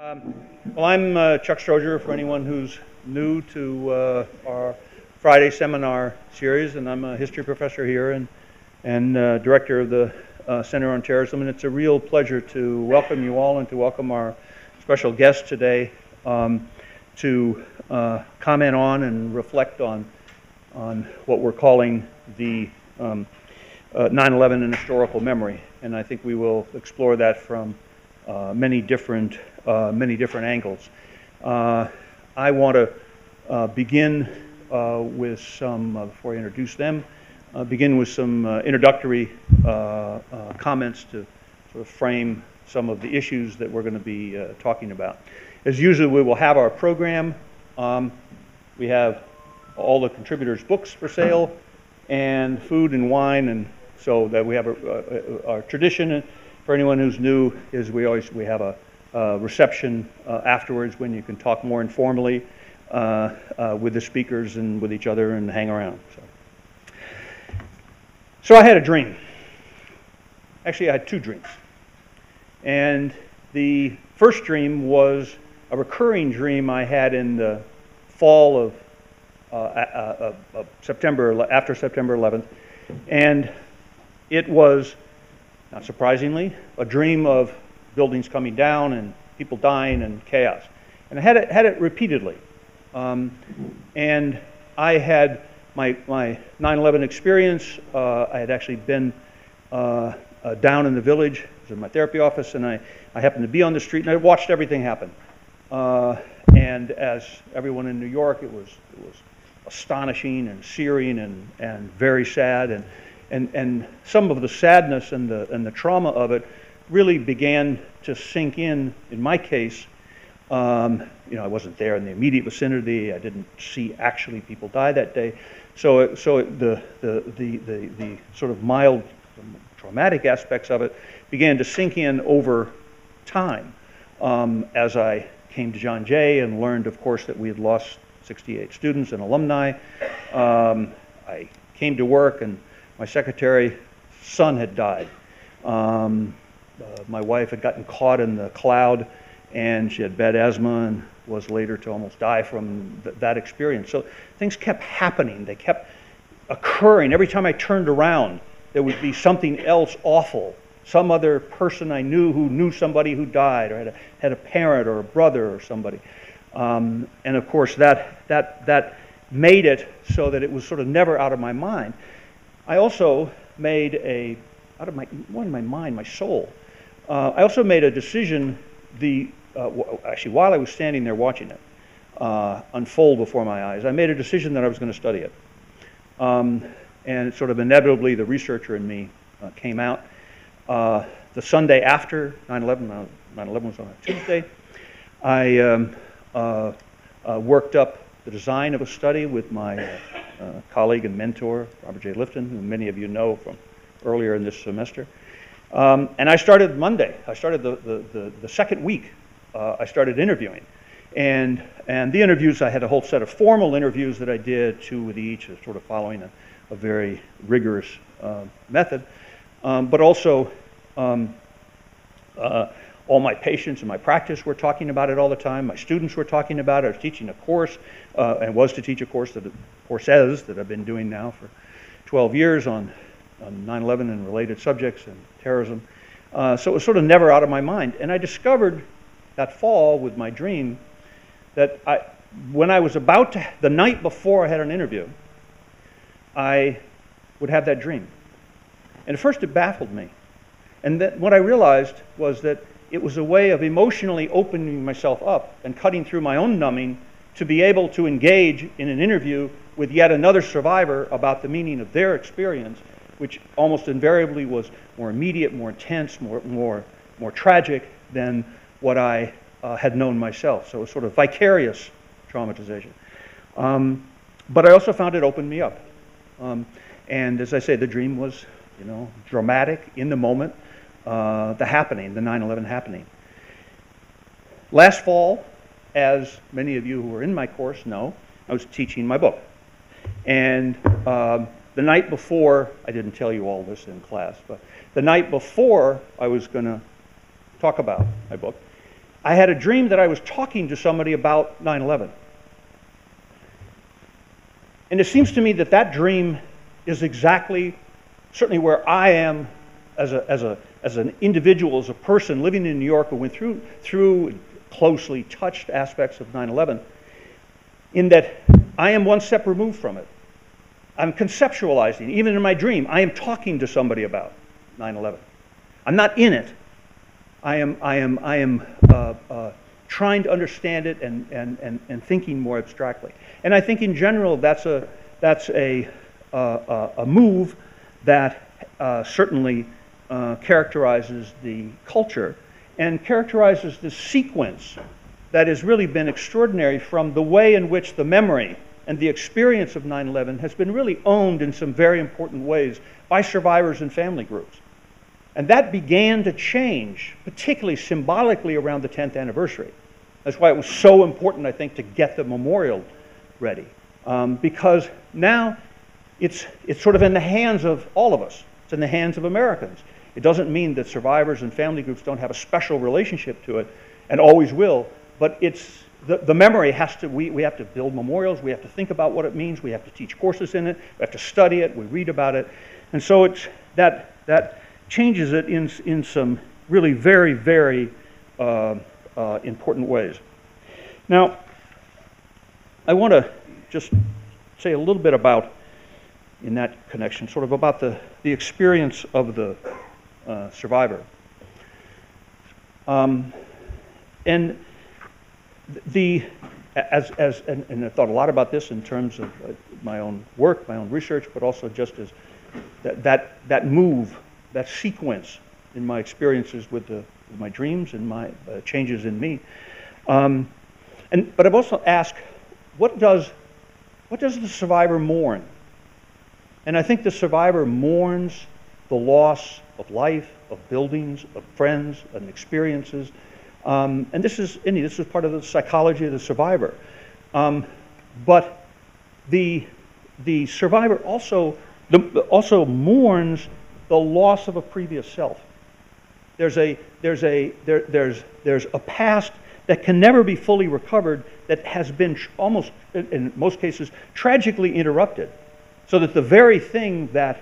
Well, I'm Chuck Strozier, for anyone who's new to our Friday seminar series, and I'm a history professor here and director of the Center on Terrorism, and it's a real pleasure to welcome you all and to welcome our special guest today to comment on and reflect on what we're calling the 9/11 in historical memory, and I think we will explore that from many different angles. I want to begin with some, before I introduce them, begin with some introductory comments to sort of frame some of the issues that we're going to be talking about. As usual, we will have our program. We have all the contributors' books for sale, and food and wine, and so that we have our tradition. For anyone who's new, is we have a reception afterwards when you can talk more informally with the speakers and with each other and hang around. So I had a dream. Actually, I had two dreams. And the first dream was a recurring dream I had in the fall of September, after September 11th. And it was, not surprisingly, a dream of buildings coming down and people dying and chaos. And I had it repeatedly. And I had my 9/11 experience. I had actually been down in the village, I was in my therapy office, and I happened to be on the street, and I watched everything happen. And as everyone in New York, it was astonishing and searing and very sad. And some of the sadness and the trauma of it really began to sink in my case. I wasn't there in the immediate vicinity. I didn't see actually people die that day. So the sort of mild traumatic aspects of it began to sink in over time as I came to John Jay and learned, of course, that we had lost 68 students and alumni. I came to work, and my secretary's son had died. My wife had gotten caught in the cloud, and she had bad asthma and was later to almost die from that experience. So things kept happening. They kept occurring. Every time I turned around, there would be something else awful. Some other person I knew who knew somebody who died, or had a parent or a brother or somebody. And of course, that made it so that it was sort of never out of my mind. I also made out of my mind, my soul. I also made a decision, actually while I was standing there watching it unfold before my eyes, I made a decision that I was going to study it. And sort of inevitably, the researcher in me came out. The Sunday after 9/11, 9/11 was on a Tuesday, I worked up the design of a study with my colleague and mentor, Robert J. Lifton, who many of you know from earlier in this semester. And I started Monday. I started the second week. I started interviewing. And the interviews, I had a whole set of formal interviews that I did, 2 with each, sort of following a very rigorous method. But also, all my patients in my practice were talking about it all the time. My students were talking about it. I was teaching a course, and was to teach a course courses that I've been doing now for 12 years on 9/11 and related subjects and terrorism. So it was sort of never out of my mind. And I discovered that fall with my dream that when I was about to, the night before I had an interview, I would have that dream. And at first it baffled me. And then what I realized was that it was a way of emotionally opening myself up and cutting through my own numbing to be able to engage in an interview with yet another survivor about the meaning of their experience, which almost invariably was more immediate, more intense, more tragic than what I had known myself. So it was sort of vicarious traumatization. But I also found it opened me up. And as I say, the dream was, dramatic in the moment, the happening, the 9/11 happening. Last fall, as many of you who are in my course know, I was teaching my book. And the night before, I didn't tell you all this in class, but the night before I was going to talk about my book, I had a dream that I was talking to somebody about 9/11. And it seems to me that that dream is exactly, certainly where I am as an individual, as a person living in New York who went through closely touched aspects of 9/11, in that I am one step removed from it. I'm conceptualizing, even in my dream, I am talking to somebody about 9/11. I'm not in it. I am trying to understand it and thinking more abstractly. And I think in general that's a move that certainly characterizes the culture and characterizes the sequence that has really been extraordinary from the way in which the memory and the experience of 9/11 has been really owned in some very important ways by survivors and family groups. And that began to change, particularly symbolically around the 10th anniversary. That's why it was so important, I think, to get the memorial ready. Because now it's sort of in the hands of all of us. It's in the hands of Americans. It doesn't mean that survivors and family groups don't have a special relationship to it, and always will, but it's the memory has to, we have to build memorials, we have to think about what it means, we have to teach courses in it, we have to study it, we read about it. And so it's that changes it in some really very, very important ways. Now, I want to just say a little bit about, in that connection, sort of about the experience of the survivor. And I thought a lot about this in terms of my own work, my own research, but also just as that move, that sequence in my experiences with my dreams and my changes in me. But I've also asked, what does the survivor mourn? And I think the survivor mourns the loss of life, of buildings, of friends, and experiences. And this is part of the psychology of the survivor. But the survivor also mourns the loss of a previous self. There's a past that can never be fully recovered, that has been almost, in most cases, tragically interrupted, so that the very thing that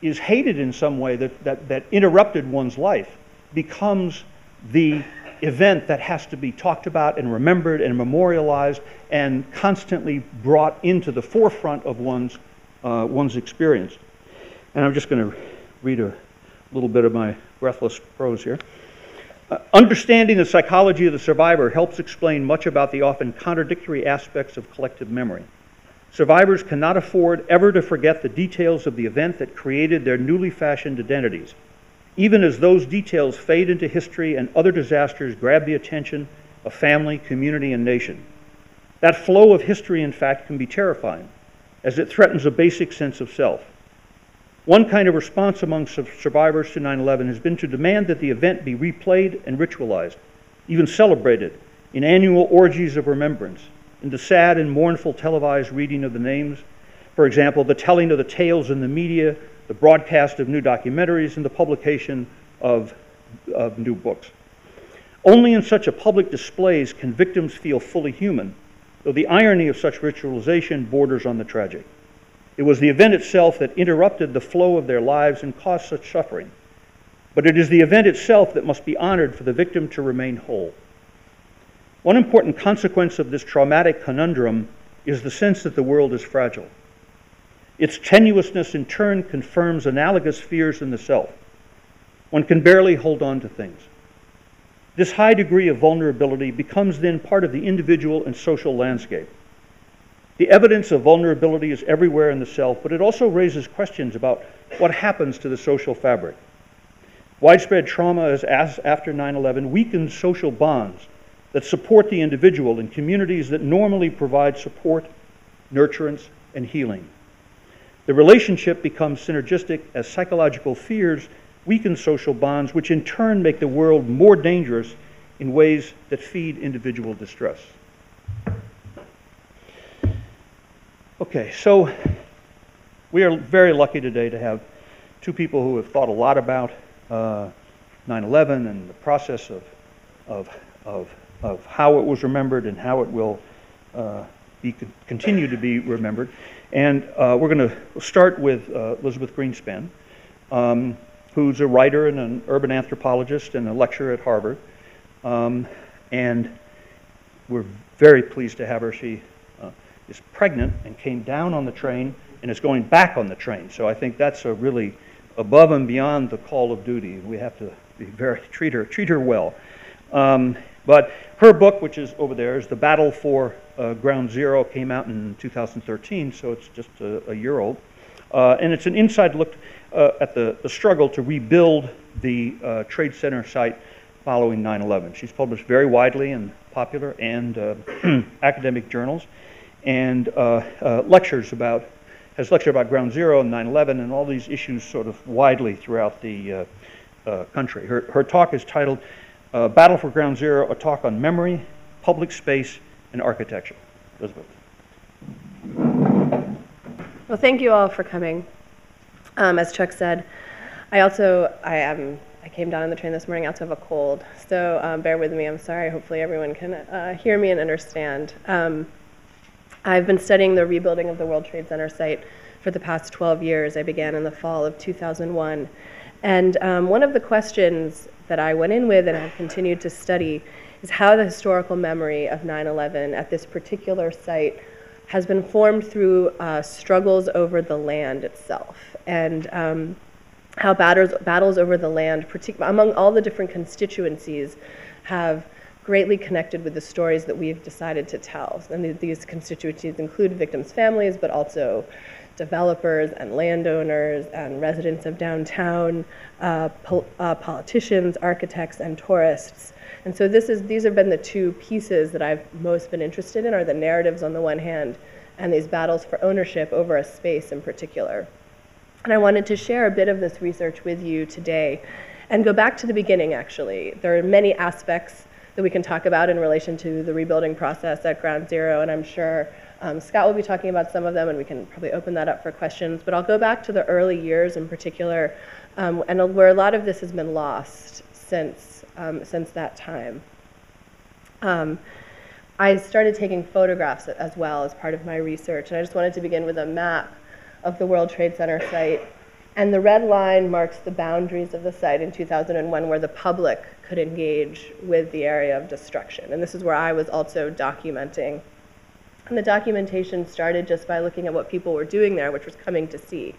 is hated in some way, that interrupted one's life, becomes the event that has to be talked about and remembered and memorialized and constantly brought into the forefront of one's experience. And I'm just going to read a little bit of my breathless prose here. Understanding the psychology of the survivor helps explain much about the often contradictory aspects of collective memory. Survivors cannot afford ever to forget the details of the event that created their newly fashioned identities, even as those details fade into history and other disasters grab the attention of family, community, and nation. That flow of history, in fact, can be terrifying, as it threatens a basic sense of self. One kind of response among survivors to 9/11 has been to demand that the event be replayed and ritualized, even celebrated in annual orgies of remembrance, in the sad and mournful televised reading of the names, for example, the telling of the tales in the media, the broadcast of new documentaries, and the publication of new books. Only in such a public displays can victims feel fully human, though the irony of such ritualization borders on the tragic. It was the event itself that interrupted the flow of their lives and caused such suffering. But it is the event itself that must be honored for the victim to remain whole. One important consequence of this traumatic conundrum is the sense that the world is fragile. Its tenuousness in turn confirms analogous fears in the self. One can barely hold on to things. This high degree of vulnerability becomes then part of the individual and social landscape. The evidence of vulnerability is everywhere in the self, but it also raises questions about what happens to the social fabric. Widespread trauma as after 9/11 weakens social bonds that support the individual in communities that normally provide support, nurturance, and healing. The relationship becomes synergistic as psychological fears weaken social bonds, which in turn make the world more dangerous in ways that feed individual distress. Okay, so we are very lucky today to have two people who have thought a lot about 9/11 and the process of of, of, of how it was remembered and how it will continue to be remembered. And we're going to start with Elizabeth Greenspan, who's a writer and an urban anthropologist and a lecturer at Harvard. And we're very pleased to have her. She is pregnant and came down on the train and is going back on the train. So I think that's a really above and beyond the call of duty. We have to be treat her well. But her book, which is over there, is The Battle for Ground Zero, came out in 2013, so it's just a year old. And it's an inside look at the struggle to rebuild the Trade Center site following 9/11. She's published very widely in popular and academic journals, and has lectured about Ground Zero and 9/11 and all these issues sort of widely throughout the country. Her talk is titled Battle for Ground Zero, a talk on memory, public space, and architecture. Elizabeth. Well, thank you all for coming. As Chuck said, I came down on the train this morning. I also have a cold, so bear with me. I'm sorry. Hopefully everyone can hear me and understand. I've been studying the rebuilding of the World Trade Center site for the past 12 years. I began in the fall of 2001. And one of the questions that I went in with and have continued to study is how the historical memory of 9/11 at this particular site has been formed through struggles over the land itself, and how battles over the land, among all the different constituencies, have greatly connected with the stories that we've decided to tell. And these constituencies include victims' families, but also developers and landowners and residents of downtown, politicians, architects, and tourists. And so these have been the two pieces that I've most been interested in, are the narratives on the one hand, and these battles for ownership over a space in particular. And I wanted to share a bit of this research with you today and go back to the beginning, actually. There are many aspects that we can talk about in relation to the rebuilding process at Ground Zero, and I'm sure Scott will be talking about some of them, and we can probably open that up for questions. But I'll go back to the early years in particular, and where a lot of this has been lost since that time. I started taking photographs as well as part of my research, and I just wanted to begin with a map of the World Trade Center site. And the red line marks the boundaries of the site in 2001 where the public could engage with the area of destruction. And this is where I was also documenting. And the documentation started just by looking at what people were doing there, which was coming to see.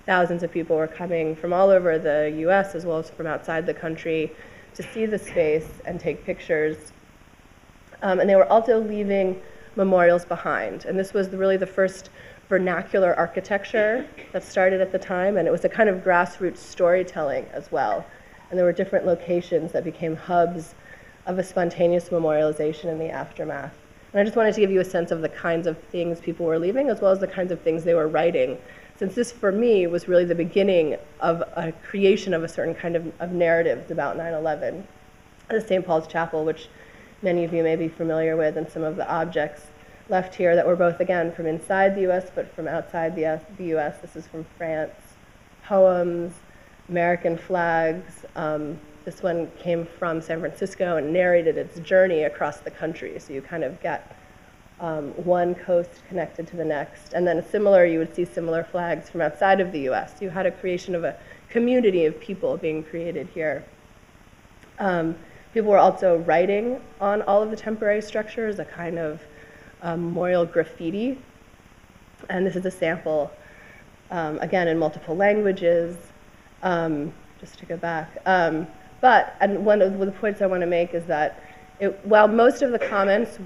Thousands of people were coming from all over the US as well as from outside the country to see the space and take pictures. And they were also leaving memorials behind. And this was really the first vernacular architecture that started at the time, and it was a kind of grassroots storytelling as well. And there were different locations that became hubs of a spontaneous memorialization in the aftermath. And I just wanted to give you a sense of the kinds of things people were leaving as well as the kinds of things they were writing, since this, for me, was really the beginning of a creation of a certain kind of narratives about 9/11. The St. Paul's Chapel, which many of you may be familiar with, and some of the objects left here that were both, again, from inside the US, but from outside the US. This is from France. Poems, American flags. This one came from San Francisco and narrated its journey across the country. So you kind of get one coast connected to the next. And then you would see similar flags from outside of the US. You had a creation of a community of people being created here. People were also writing on all of the temporary structures, a kind of memorial graffiti. And this is a sample, again, in multiple languages, just to go back. And one of the points I want to make is that while most of the comments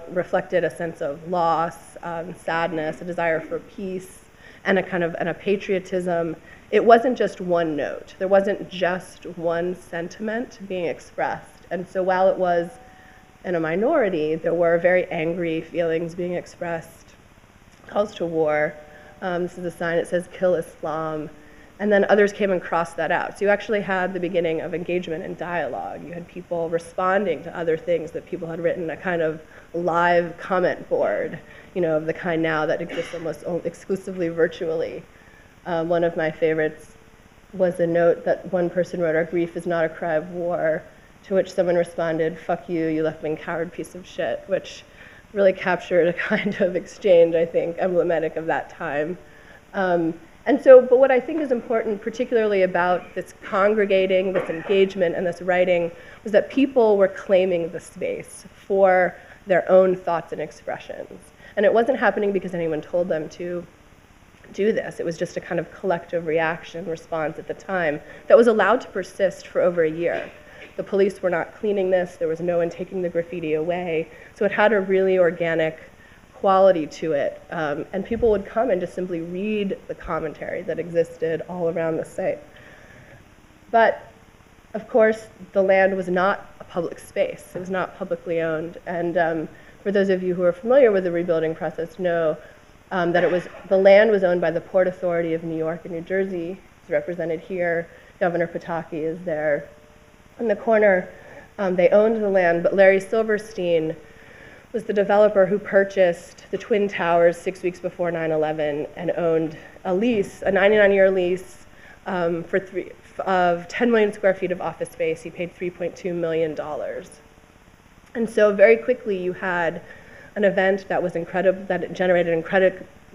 reflected a sense of loss, sadness, a desire for peace, and a patriotism, it wasn't just one note. There wasn't just one sentiment being expressed. And so while it was in a minority, there were very angry feelings being expressed, calls to war. This is a sign that says "Kill Islam," and then others came and crossed that out. So you actually had the beginning of engagement and dialogue. You had people responding to other things that people had written, a kind of live comment board, of the kind now that exists almost exclusively virtually. One of my favorites was a note that one person wrote, "Our grief is not a cry of war. to which someone responded, "Fuck you, you left-wing coward piece of shit," which really captured a kind of exchange, I think, emblematic of that time. But what I think is important, particularly about this congregating, this engagement, and this writing, was that people were claiming the space for their own thoughts and expressions. And it wasn't happening because anyone told them to do this. It was just a kind of collective reaction response at the time that was allowed to persist for over a year. The police were not cleaning this. There was no one taking the graffiti away. So it had a really organic quality to it. And people would come and just simply read the commentary that existed all around the site. But of course, the land was not a public space. It was not publicly owned. And for those of you who are familiar with the rebuilding process know that the land was owned by the Port Authority of New York and New Jersey. It's represented here. Governor Pataki is there. In the corner, they owned the land, but Larry Silverstein was the developer who purchased the Twin Towers 6 weeks before 9/11 and owned a lease, a 99-year lease of 10 million square feet of office space. He paid $3.2 million. And so very quickly you had an event that was incredible, that generated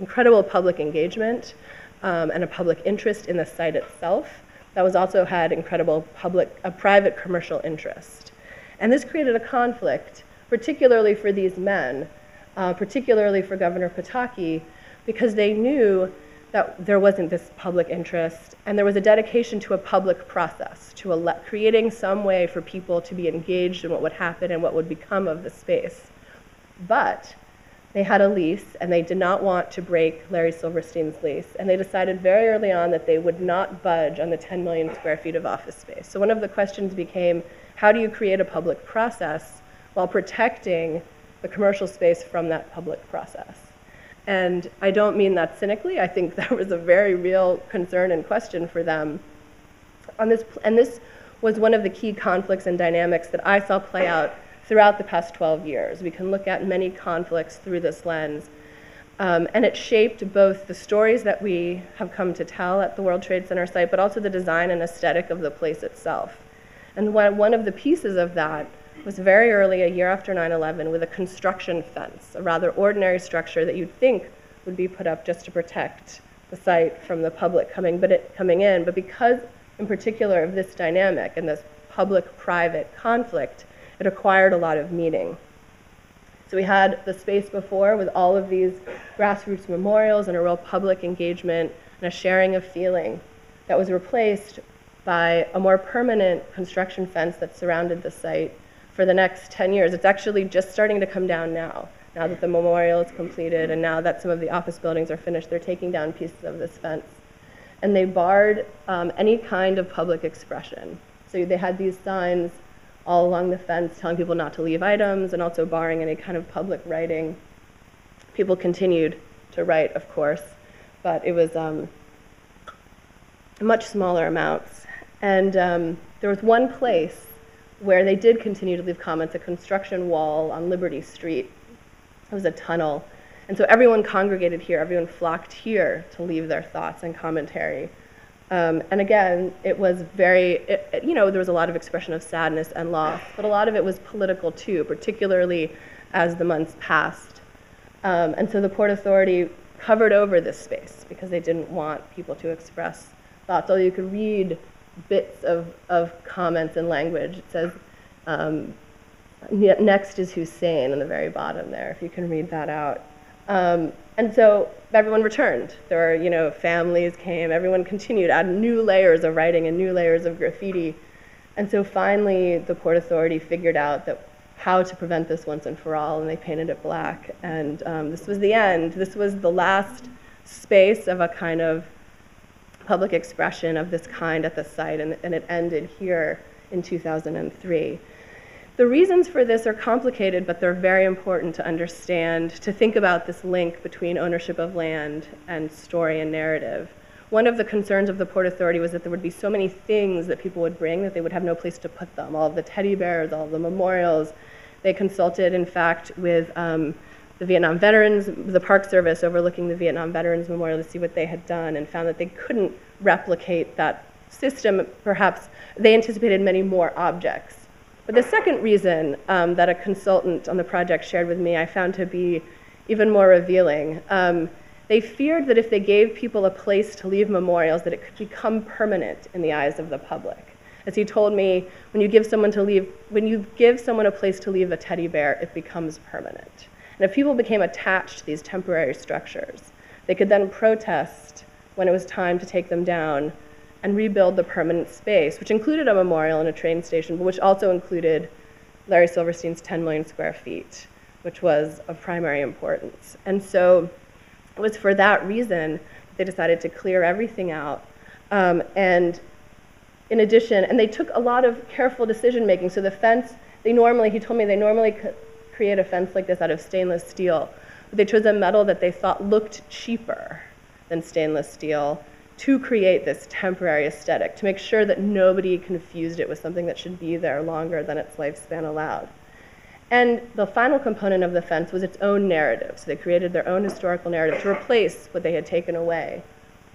incredible public engagement and a public interest in the site itself. That was also had incredible private commercial interest. And this created a conflict, particularly for these men, particularly for Governor Pataki, because they knew that there wasn't this public interest, and there was a dedication to a public process, to creating some way for people to be engaged in what would happen and what would become of the space. But they had a lease, and they did not want to break Larry Silverstein's lease, and they decided very early on that they would not budge on the 10 million square feet of office space. So one of the questions became, how do you create a public process while protecting the commercial space from that public process? And I don't mean that cynically. I think that was a very real concern and question for them. And this was one of the key conflicts and dynamics that I saw play out throughout the past 12 years. We can look at many conflicts through this lens. And it shaped both the stories that we have come to tell at the World Trade Center site, but also the design and aesthetic of the place itself. And one of the pieces of that was very early, a year after 9/11, with a construction fence, a rather ordinary structure that you'd think would be put up just to protect the site from the public coming in. But because, in particular, of this dynamic and this public-private conflict, it acquired a lot of meaning. So we had the space before with all of these grassroots memorials and a real public engagement and a sharing of feeling that was replaced by a more permanent construction fence that surrounded the site for the next 10 years. It's actually just starting to come down now that the memorial is completed and now that some of the office buildings are finished. They're taking down pieces of this fence. And they barred any kind of public expression. So they had these signs all along the fence telling people not to leave items and also barring any kind of public writing. People continued to write, of course, but it was much smaller amounts. And there was one place where they did continue to leave comments, a construction wall on Liberty Street. It was a tunnel. And so everyone congregated here, everyone flocked here to leave their thoughts and commentary. And again, it was there was a lot of expression of sadness and loss, but a lot of it was political too, particularly as the months passed. And so the Port Authority covered over this space because they didn't want people to express thoughts, although you could read bits of comments and language. It says, next is Hussein on the very bottom there, if you can read that out. And so everyone returned. There were, families came, everyone continued, added new layers of writing and new layers of graffiti. And so finally, the Port Authority figured out how to prevent this once and for all, and they painted it black. And this was the end. This was the last space of a kind of public expression of this kind at the site, and it ended here in 2003. The reasons for this are complicated, but they're very important to understand, to think about this link between ownership of land and story and narrative. One of the concerns of the Port Authority was that there would be so many things that people would bring that they would have no place to put them, all of the teddy bears, all of the memorials. They consulted, in fact, with the Vietnam Veterans, the Park Service overlooking the Vietnam Veterans Memorial to see what they had done, and found that they couldn't replicate that system. Perhaps they anticipated many more objects. But the second reason that a consultant on the project shared with me I found to be even more revealing. They feared that if they gave people a place to leave memorials, that it could become permanent in the eyes of the public. As he told me, when you give someone a place to leave a teddy bear, it becomes permanent. And if people became attached to these temporary structures, they could then protest when it was time to take them down and rebuild the permanent space, which included a memorial and a train station, but which also included Larry Silverstein's 10 million square feet, which was of primary importance. And so it was for that reason that they decided to clear everything out. And in addition, and they took a lot of careful decision making. So the fence, he told me they normally create a fence like this out of stainless steel. But they chose a metal that they thought looked cheaper than stainless steel to create this temporary aesthetic, to make sure that nobody confused it with something that should be there longer than its lifespan allowed. And the final component of the fence was its own narrative. So they created their own historical narrative to replace what they had taken away.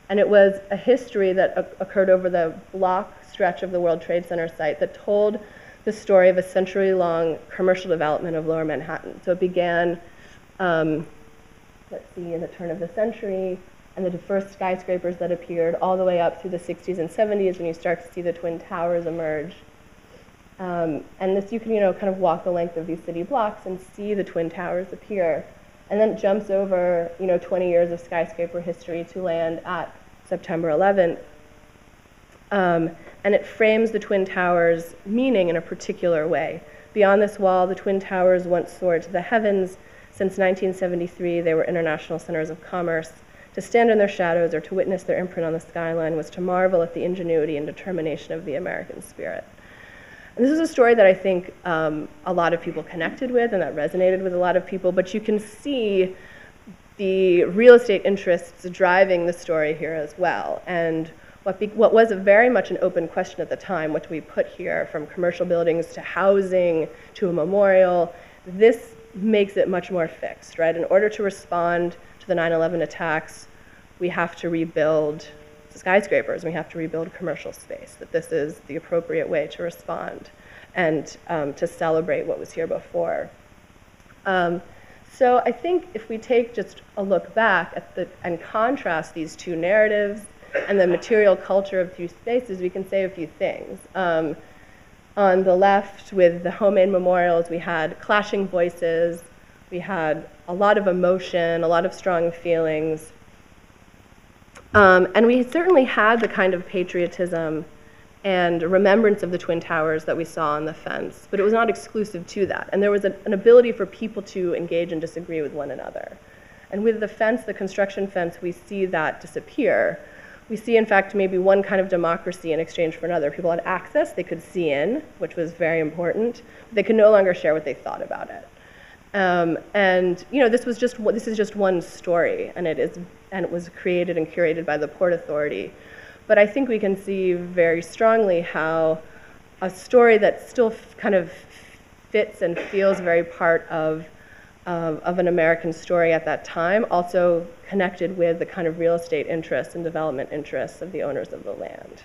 And it was a history that occurred over the block stretch of the World Trade Center site that told the story of a century-long commercial development of Lower Manhattan. So it began, in the turn of the century, and the first skyscrapers that appeared all the way up through the 60s and 70s when you start to see the Twin Towers emerge. And this, you can, kind of walk the length of these city blocks and see the Twin Towers appear. And then it jumps over, 20 years of skyscraper history to land at September 11th. And it frames the Twin Towers' meaning in a particular way. Beyond this wall, the Twin Towers once soared to the heavens. Since 1973, they were international centers of commerce. To stand in their shadows or to witness their imprint on the skyline was to marvel at the ingenuity and determination of the American spirit. And this is a story that I think a lot of people connected with and that resonated with a lot of people, but you can see the real estate interests driving the story here as well. And what was very much an open question at the time, what do we put here, from commercial buildings to housing to a memorial, this makes it much more fixed, right? In order to respond to the 9/11 attacks, we have to rebuild skyscrapers, we have to rebuild commercial space, that this is the appropriate way to respond and to celebrate what was here before. So I think if we take just a look back at and contrast these two narratives and the material culture of two spaces, we can say a few things. On the left, with the homemade memorials, we had clashing voices, we had a lot of emotion, a lot of strong feelings, and we certainly had the kind of patriotism and remembrance of the Twin Towers that we saw on the fence, but it was not exclusive to that. And there was an ability for people to engage and disagree with one another. And with the fence, the construction fence, we see that disappear. We see, in fact, maybe one kind of democracy in exchange for another. People had access, they could see in, which was very important. They could no longer share what they thought about it. And this is just one story, and it was created and curated by the Port Authority. But I think we can see very strongly how a story that still kind of fits and feels very part of an American story at that time also connected with the kind of real estate interests and development interests of the owners of the land.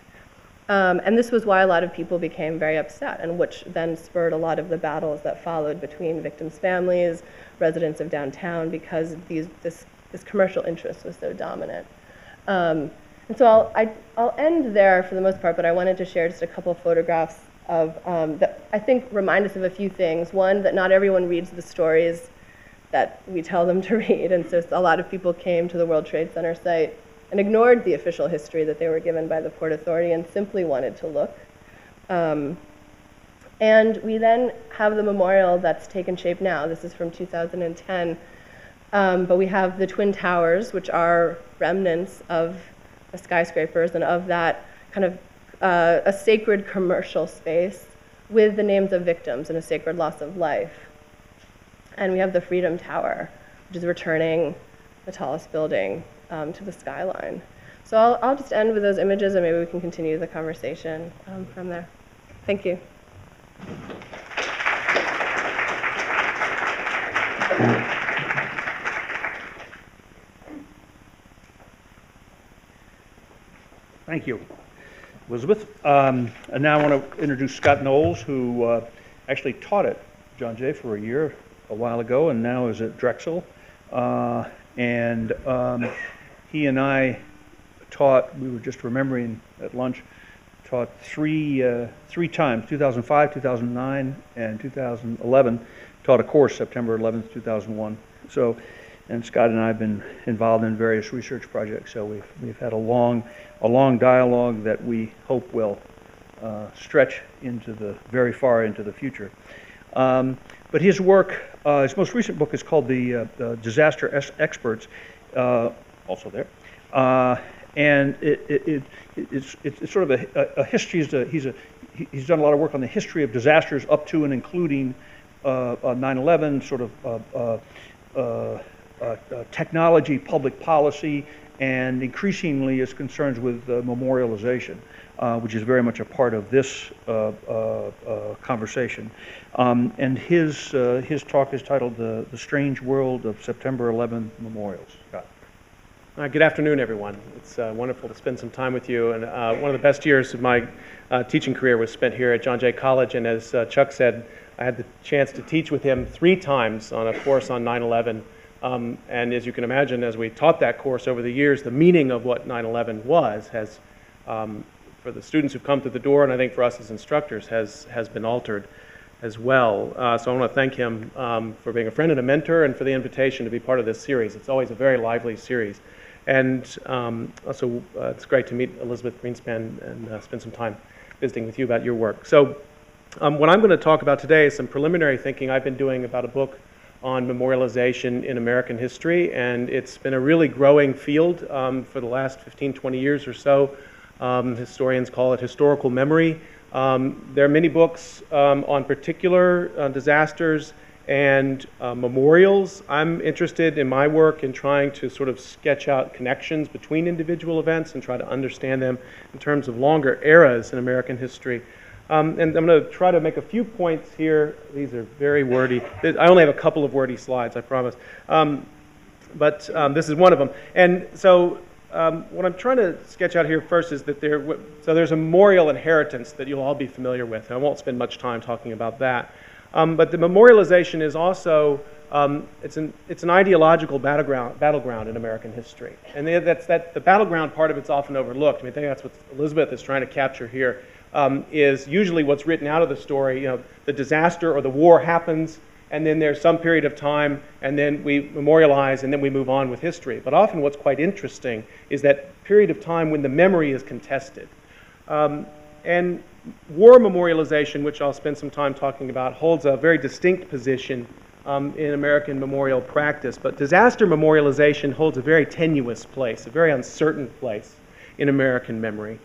And this was why a lot of people became very upset, and which then spurred a lot of the battles that followed between victims' families, residents of downtown, because this commercial interest was so dominant. And so I'll end there for the most part, but I wanted to share just a couple photographs of that I think remind us of a few things. One, that not everyone reads the stories that we tell them to read, and so a lot of people came to the World Trade Center site and ignored the official history that they were given by the Port Authority and simply wanted to look. And we then have the memorial that's taken shape now. This is from 2010. But we have the Twin Towers, which are remnants of the skyscrapers and of that kind of a sacred commercial space with the names of victims and a sacred loss of life. And we have the Freedom Tower, which is returning the tallest building to the skyline. So I'll just end with those images, and maybe we can continue the conversation from there. Thank you. Thank you, Elizabeth. And now I want to introduce Scott Knowles, who actually taught at John Jay for a year a while ago, and now is at Drexel. He and I taught, we were just remembering at lunch, taught three times, 2005, 2009, and 2011, taught a course September 11th, 2001. So, and Scott and I have been involved in various research projects, so we've had a long dialogue that we hope will stretch into the very far into the future. But his work, his most recent book is called The Disaster Experts, also there. And it's sort of a history. He's done a lot of work on the history of disasters up to and including 9/11, sort of technology, public policy, and increasingly is concerned with memorialization, which is very much a part of this conversation. And his talk is titled "The Strange World of September 11 Memorials." Scott. Good afternoon, everyone. It's wonderful to spend some time with you. And one of the best years of my teaching career was spent here at John Jay College. And as Chuck said, I had the chance to teach with him 3 times on a course on 9/11. And as you can imagine, as we taught that course over the years, the meaning of what 9/11 was has, for the students who've come through the door, and I think for us as instructors, has been altered as well. So I want to thank him for being a friend and a mentor, and for the invitation to be part of this series. It's always a very lively series. And also, it's great to meet Elizabeth Greenspan and spend some time visiting with you about your work. So what I'm going to talk about today is some preliminary thinking I've been doing about a book on memorialization in American history, and it's been a really growing field for the last 15, 20 years or so. Historians call it historical memory. There are many books on particular disasters and memorials. I'm interested in my work in trying to sort of sketch out connections between individual events and try to understand them in terms of longer eras in American history. And I'm going to try to make a few points here. These are very wordy. I only have a couple of wordy slides, I promise. But this is one of them. And so what I'm trying to sketch out here first is that there's a memorial inheritance that you'll all be familiar with. I won't spend much time talking about that. But the memorialization is also, it's an ideological battleground in American history. And the battleground part of it's often overlooked. I mean, I think that's what Elizabeth is trying to capture here, is usually what's written out of the story. You know, the disaster or the war happens, and then there's some period of time, and then we memorialize, and then we move on with history. But often what's quite interesting is that period of time when the memory is contested. And war memorialization, which I'll spend some time talking about, holds a very distinct position in American memorial practice. But disaster memorialization holds a very tenuous place, a very uncertain place in American memory.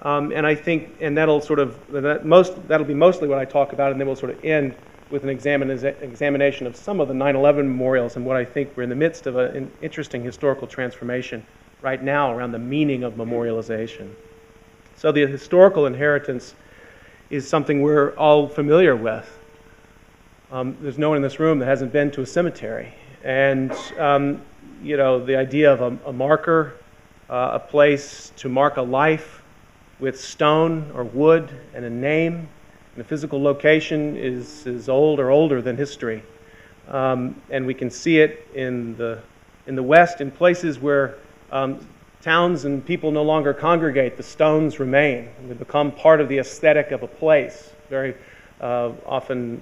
And I think, and that'll be mostly what I talk about, and then we'll sort of end with an examination of some of the 9/11 memorials and what I think we're in the midst of an interesting historical transformation right now around the meaning of memorialization. So the historical inheritance is something we're all familiar with. There's no one in this room that hasn't been to a cemetery. And, you know, the idea of a marker, a place to mark a life with stone or wood and a name and a physical location is old or older than history. And we can see it in the West in places where towns and people no longer congregate. The stones remain. They become part of the aesthetic of a place. Very often,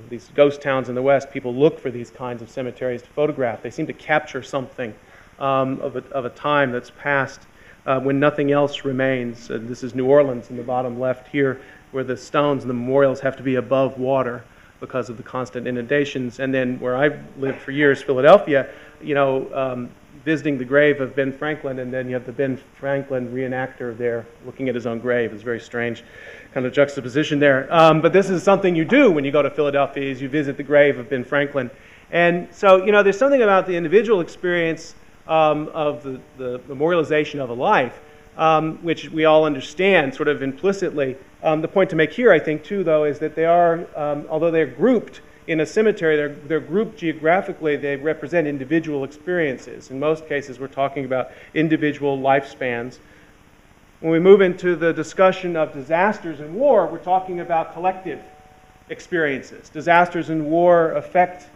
these ghost towns in the West, people look for these kinds of cemeteries to photograph. They seem to capture something of a time that's passed when nothing else remains. This is New Orleans in the bottom left here, where the stones and the memorials have to be above water because of the constant inundations. And then where I've lived for years, Philadelphia, you know, visiting the grave of Ben Franklin, and then you have the Ben Franklin reenactor there looking at his own grave. It's a very strange kind of juxtaposition there. But this is something you do when you go to Philadelphia, is you visit the grave of Ben Franklin. And so, you know, there's something about the individual experience of the memorialization of a life, which we all understand sort of implicitly. The point to make here, I think, too, though, is that they are, although they're grouped in a cemetery, they're grouped geographically, they represent individual experiences. In most cases, we're talking about individual lifespans. When we move into the discussion of disasters and war, we're talking about collective experiences. Disasters in war affect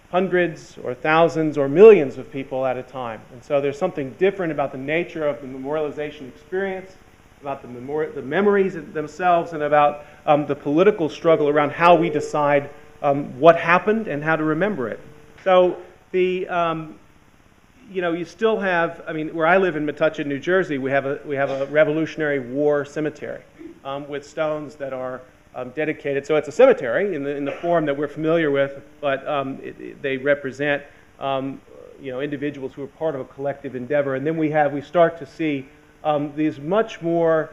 hundreds or thousands or millions of people at a time. And so there's something different about the nature of the memorialization experience, about the memories themselves, and about the political struggle around how we decide what happened and how to remember it. So you still have, where I live in Metuchen, New Jersey, we have a Revolutionary War cemetery with stones that are dedicated. So it's a cemetery in the form that we're familiar with, but they represent individuals who are part of a collective endeavor. And then we start to see these much more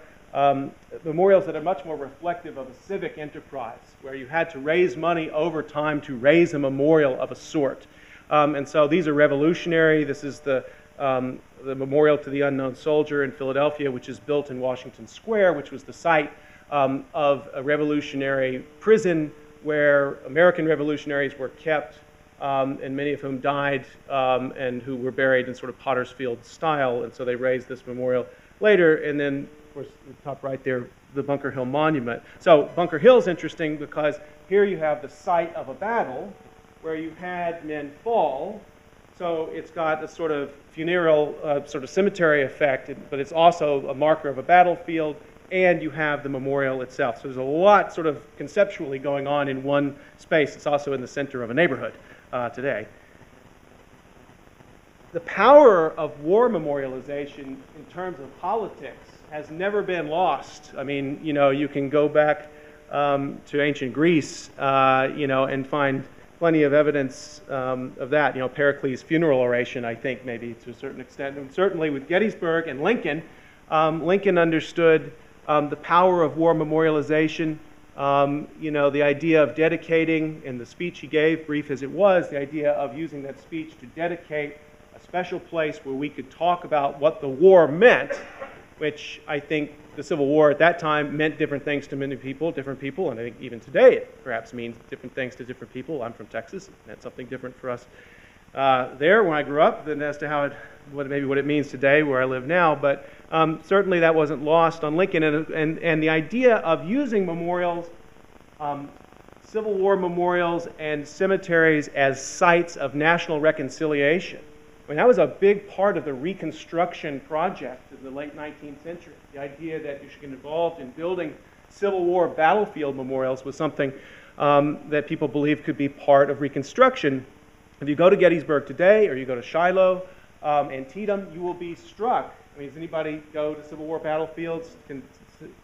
memorials that are much more reflective of a civic enterprise, where you had to raise money over time to raise a memorial of a sort. And so these are revolutionary. This is the Memorial to the Unknown Soldier in Philadelphia, which is built in Washington Square, which was the site of a revolutionary prison where American revolutionaries were kept, and many of whom died, and who were buried in sort of Potter's Field style. And so they raised this memorial later. And then, of course, the top right there, the Bunker Hill Monument. So Bunker Hill is interesting because here you have the site of a battle where you had men fall. So it's got a sort of funereal, sort of cemetery effect, but it's also a marker of a battlefield, and you have the memorial itself. So there's a lot sort of conceptually going on in one space. It's also in the center of a neighborhood today. The power of war memorialization in terms of politics has never been lost. You can go back to ancient Greece, and find plenty of evidence of that. Pericles' funeral oration, I think, maybe to a certain extent. And certainly with Gettysburg and Lincoln, Lincoln understood the power of war memorialization, the idea of dedicating, in the speech he gave, brief as it was, the idea of using that speech to dedicate a special place where we could talk about what the war meant, which I think the Civil War at that time meant different things to many people, different people, and I think even today it perhaps means different things to different people. I'm from Texas. It meant something different for us there when I grew up than as to what it means today where I live now. But certainly that wasn't lost on Lincoln. And the idea of using memorials, Civil War memorials and cemeteries as sites of national reconciliation. That was a big part of the Reconstruction project in the late 19th century. The idea that you should get involved in building Civil War battlefield memorials was something that people believed could be part of Reconstruction. If you go to Gettysburg today, or you go to Shiloh, Antietam, you will be struck. Does anybody go to Civil War battlefields,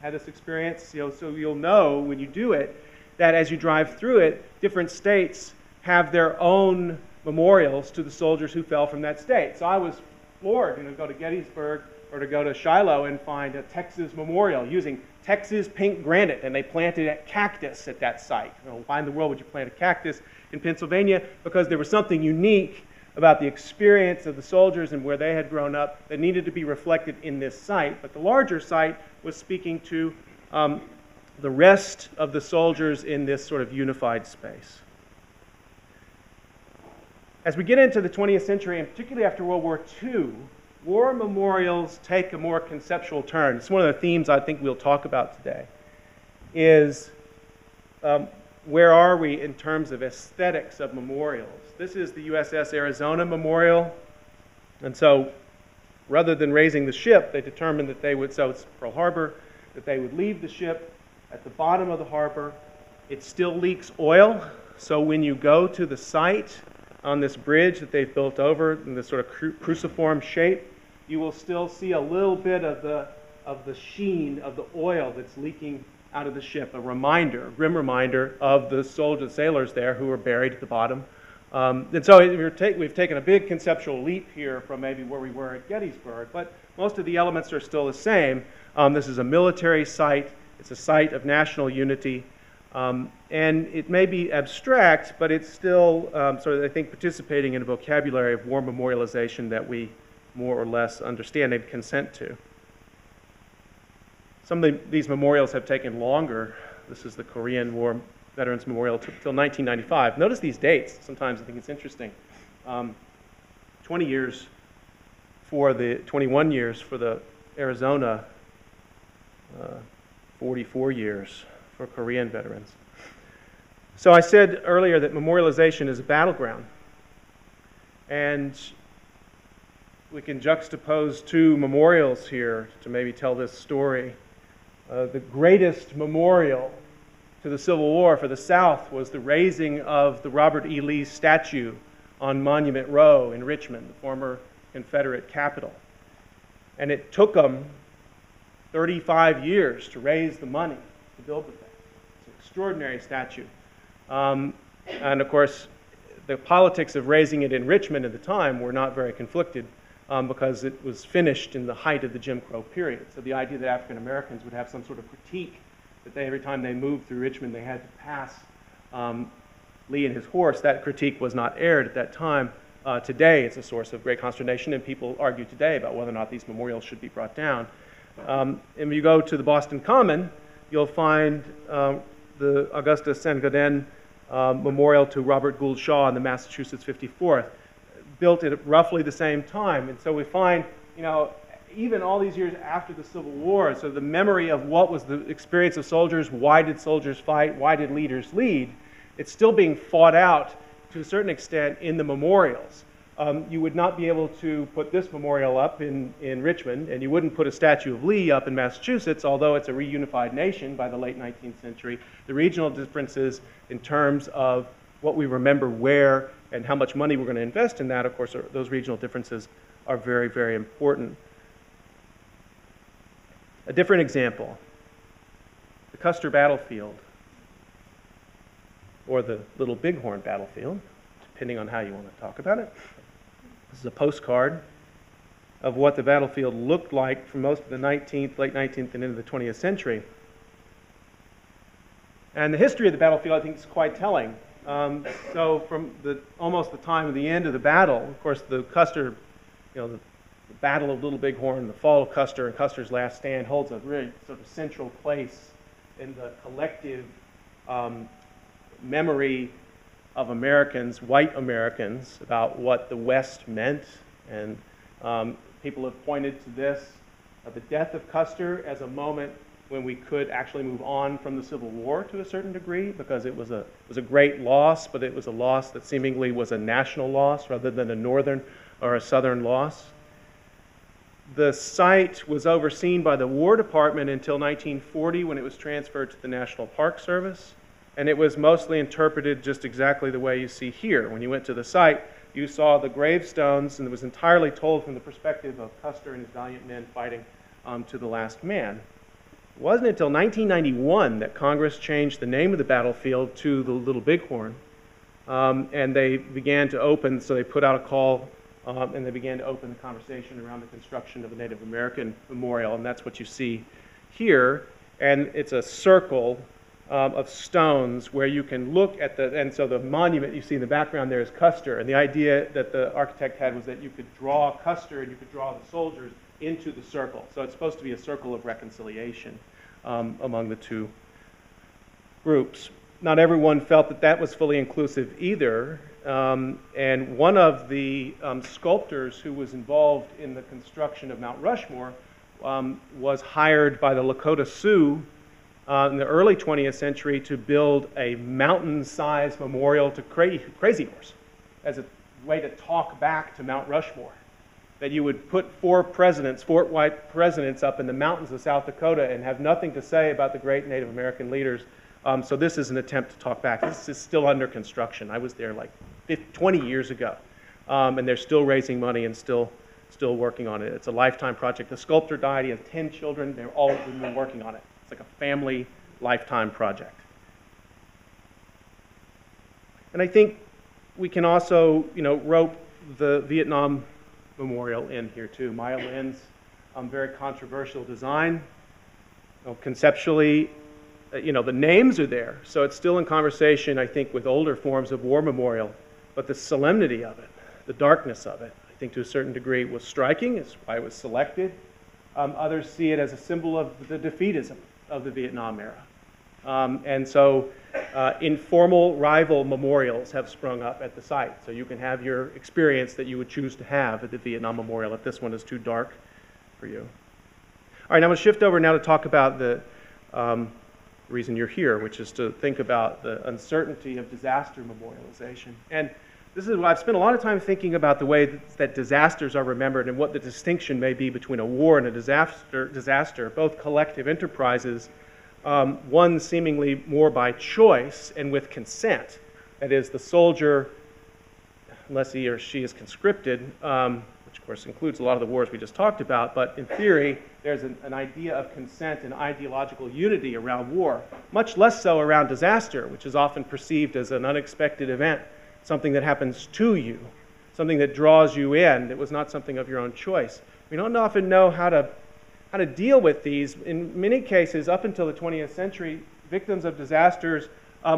had this experience? So you'll know when you do it that as you drive through it, different states have their own memorials to the soldiers who fell from that state. So I was floored, to go to Gettysburg or to go to Shiloh and find a Texas memorial using Texas pink granite, and they planted a cactus at that site. Why in the world would you plant a cactus in Pennsylvania? Because there was something unique about the experience of the soldiers and where they had grown up that needed to be reflected in this site. But the larger site was speaking to the rest of the soldiers in this sort of unified space. As we get into the 20th century, and particularly after World War II, war memorials take a more conceptual turn. It's one of the themes I think we'll talk about today, is where are we in terms of aesthetics of memorials? This is the USS Arizona Memorial, and so rather than raising the ship, they determined that they would, so it's Pearl Harbor, that they would leave the ship at the bottom of the harbor. It still leaks oil, so when you go to the site on this bridge that they've built over in this sort of cruciform shape, you will still see a little bit of the sheen of the oil that's leaking out of the ship, a grim reminder of the sailors there who were buried at the bottom. And so we've taken a big conceptual leap here from maybe where we were at Gettysburg, but most of the elements are still the same. This is a military site. It's a site of national unity. And it may be abstract, but it's still sort of, I think, participating in a vocabulary of war memorialization that we more or less understand and consent to. Some of these memorials have taken longer. This is the Korean War Veterans Memorial till 1995. Notice these dates. Sometimes I think it's interesting. 20 years for 21 years for the Arizona, 44 years for Korean veterans. So I said earlier that memorialization is a battleground. And we can juxtapose two memorials here to maybe tell this story. The greatest memorial to the Civil War for the South was the raising of the Robert E. Lee statue on Monument Row in Richmond, the former Confederate capital. And it took them 35 years to raise the money to build the thing. It's an extraordinary statue. And of course, the politics of raising it in Richmond at the time were not very conflicted because it was finished in the height of the Jim Crow period. So the idea that African Americans would have some sort of critique that every time they moved through Richmond they had to pass Lee and his horse, that critique was not aired at that time. Today it's a source of great consternation, and people argue today about whether or not these memorials should be brought down. And when you go to the Boston Common, you'll find the Augusta St. Gaudens memorial to Robert Gould Shaw in the Massachusetts 54th, built at roughly the same time. And so we find, even all these years after the Civil War, so the memory of what was the experience of soldiers, why did soldiers fight, why did leaders lead, it's still being fought out to a certain extent in the memorials. You would not be able to put this memorial up in Richmond, and you wouldn't put a statue of Lee up in Massachusetts, although it's a reunified nation by the late 19th century. The regional differences in terms of what we remember where and how much money we're going to invest in that, of course, those regional differences are very, very important. A different example, the Custer battlefield, or the Little Bighorn battlefield, depending on how you want to talk about it. This is a postcard of what the battlefield looked like for most of the 19th, late 19th, and into the 20th century. And the history of the battlefield, I think, is quite telling. So from almost the time of the end of the battle, of course, the Custer, the Battle of Little Bighorn, the fall of Custer, and Custer's last stand holds a really sort of central place in the collective memory of Americans, white Americans, about what the West meant. And people have pointed to this, the death of Custer, as a moment when we could actually move on from the Civil War to a certain degree, because it was a great loss, but it was a loss that seemingly was a national loss rather than a northern or a southern loss. The site was overseen by the War Department until 1940, when it was transferred to the National Park Service. And it was mostly interpreted just exactly the way you see here. When you went to the site, you saw the gravestones, and it was entirely told from the perspective of Custer and his valiant men fighting to the last man. It wasn't until 1991 that Congress changed the name of the battlefield to the Little Bighorn, and they began to open, so they put out a call, and they began to open the conversation around the construction of a Native American memorial, and that's what you see here. And it's a circle of stones where you can look at and so the monument you see in the background there is Custer, and the idea that the architect had was that you could draw Custer and you could draw the soldiers into the circle. So it's supposed to be a circle of reconciliation among the two groups. Not everyone felt that that was fully inclusive either, and one of the sculptors who was involved in the construction of Mount Rushmore was hired by the Lakota Sioux in the early 20th century to build a mountain-sized memorial to Crazy Horse as a way to talk back to Mount Rushmore. That you would put four white presidents up in the mountains of South Dakota and have nothing to say about the great Native American leaders. So this is an attempt to talk back. This is still under construction. I was there like 20 years ago, and they're still raising money and still working on it. It's a lifetime project. The sculptor died. He has 10 children. They've all been working on it. It's like a family lifetime project. And I think we can also, rope the Vietnam Memorial in here too. Maya Lin's very controversial design. Conceptually, the names are there, so it's still in conversation, I think, with older forms of war memorial. But the solemnity of it, the darkness of it, I think to a certain degree was striking. It's why it was selected. Others see it as a symbol of the defeatism of the Vietnam era. And so informal rival memorials have sprung up at the site. So you can have your experience that you would choose to have at the Vietnam Memorial if this one is too dark for you. All right, now I'm going to shift over now to talk about the the reason you're here, which is to think about the uncertainty of disaster memorialization. And this is what I've spent a lot of time thinking about, the way that disasters are remembered and what the distinction may be between a war and a disaster, both collective enterprises, one seemingly more by choice and with consent. That is, the soldier, unless he or she is conscripted, which of course includes a lot of the wars we just talked about, but in theory, there's an idea of consent and ideological unity around war, much less so around disaster, which is often perceived as an unexpected event, something that happens to you, something that draws you in, that was not something of your own choice. We don't often know how to deal with these. In many cases, up until the 20th century, victims of disasters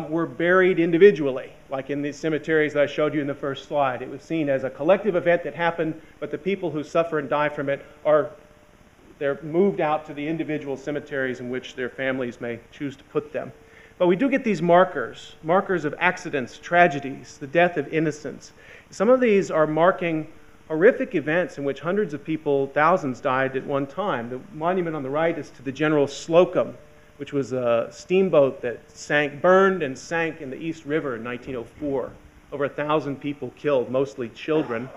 were buried individually, like in these cemeteries that I showed you in the first slide. It was seen as a collective event that happened, but the people who suffer and die from it they're moved out to the individual cemeteries in which their families may choose to put them. But we do get these markers of accidents, tragedies, the death of innocents. Some of these are marking horrific events in which hundreds of people, thousands died at one time. The monument on the right is to the General Slocum, which was a steamboat that burned and sank in the East River in 1904. Over 1,000 people killed, mostly children.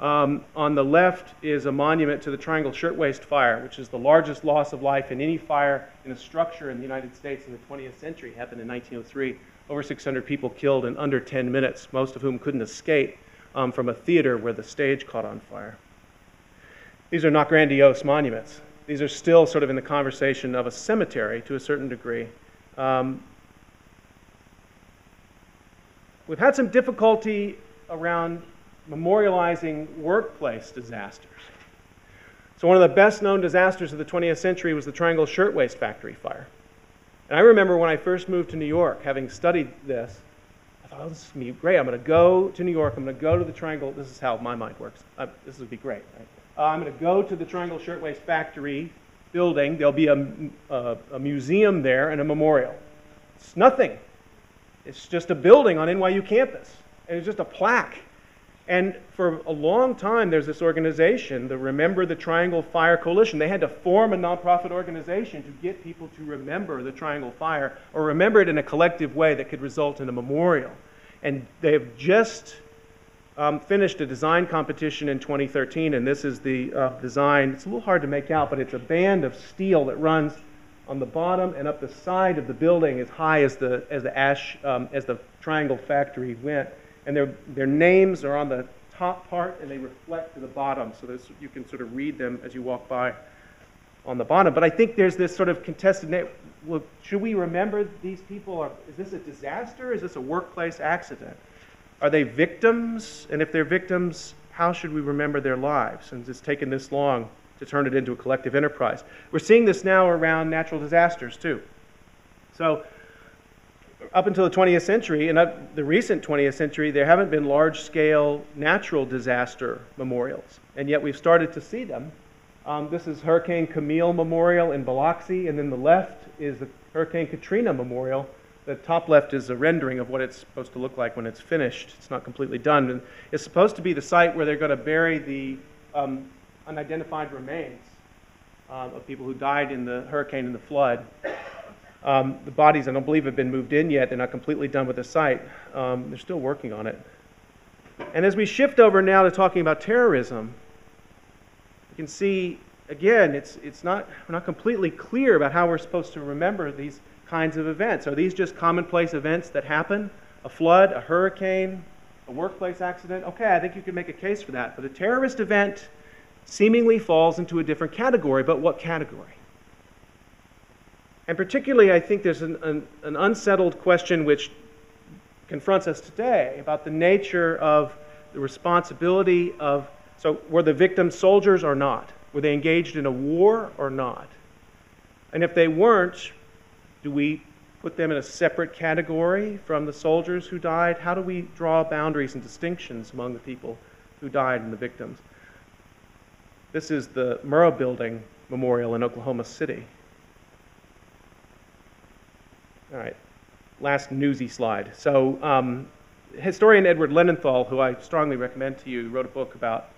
On the left is a monument to the Triangle Shirtwaist Fire, which is the largest loss of life in any fire in a structure in the United States in the 20th century. It happened in 1903. Over 600 people killed in under 10 minutes, most of whom couldn't escape from a theater where the stage caught on fire. These are not grandiose monuments. These are still sort of in the conversation of a cemetery to a certain degree. We've had some difficulty around memorializing workplace disasters. So one of the best known disasters of the 20th century was the Triangle Shirtwaist Factory fire. And I remember when I first moved to New York, having studied this, I thought, oh, this is going to be great. I'm going to go to New York. I'm going to go to the Triangle. This is how my mind works. This would be great, right? I'm going to go to the Triangle Shirtwaist Factory building. There'll be a museum there and a memorial. It's nothing. It's just a building on NYU campus. And it's just a plaque. And for a long time, there's this organization, the Remember the Triangle Fire Coalition. They had to form a nonprofit organization to get people to remember the Triangle Fire, or remember it in a collective way that could result in a memorial. And they have just finished a design competition in 2013, and this is the design. It's a little hard to make out, but it's a band of steel that runs on the bottom and up the side of the building as high as the Triangle Factory went. And their names are on the top part, and they reflect to the bottom, so you can sort of read them as you walk by on the bottom. But I think there's this sort of contested, well, should we remember these people? Is this a disaster? Is this a workplace accident? Are they victims? And if they're victims, how should we remember their lives? And it's taken this long to turn it into a collective enterprise. We're seeing this now around natural disasters, too. So up until the 20th century, and the recent 20th century, there haven't been large-scale natural disaster memorials, and yet we've started to see them. This is Hurricane Camille Memorial in Biloxi, and then the left is the Hurricane Katrina Memorial. The top left is a rendering of what it's supposed to look like when it's finished. It's not completely done. And it's supposed to be the site where they're going to bury the unidentified remains of people who died in the hurricane and the flood. The bodies, I don't believe, have been moved in yet. They're not completely done with the site. They're still working on it. And as we shift over now to talking about terrorism, you can see, again, we're not completely clear about how we're supposed to remember these kinds of events. Are these just commonplace events that happen? A flood, a hurricane, a workplace accident? Okay, I think you could make a case for that. But a terrorist event seemingly falls into a different category, but what category? And particularly, I think there's an unsettled question which confronts us today about the nature of the responsibility of, so were the victims soldiers or not? Were they engaged in a war or not? And if they weren't, do we put them in a separate category from the soldiers who died? How do we draw boundaries and distinctions among the people who died and the victims? This is the Murrah Building Memorial in Oklahoma City. All right, last newsy slide. So historian Edward Lenenthal, who I strongly recommend to you, wrote a book about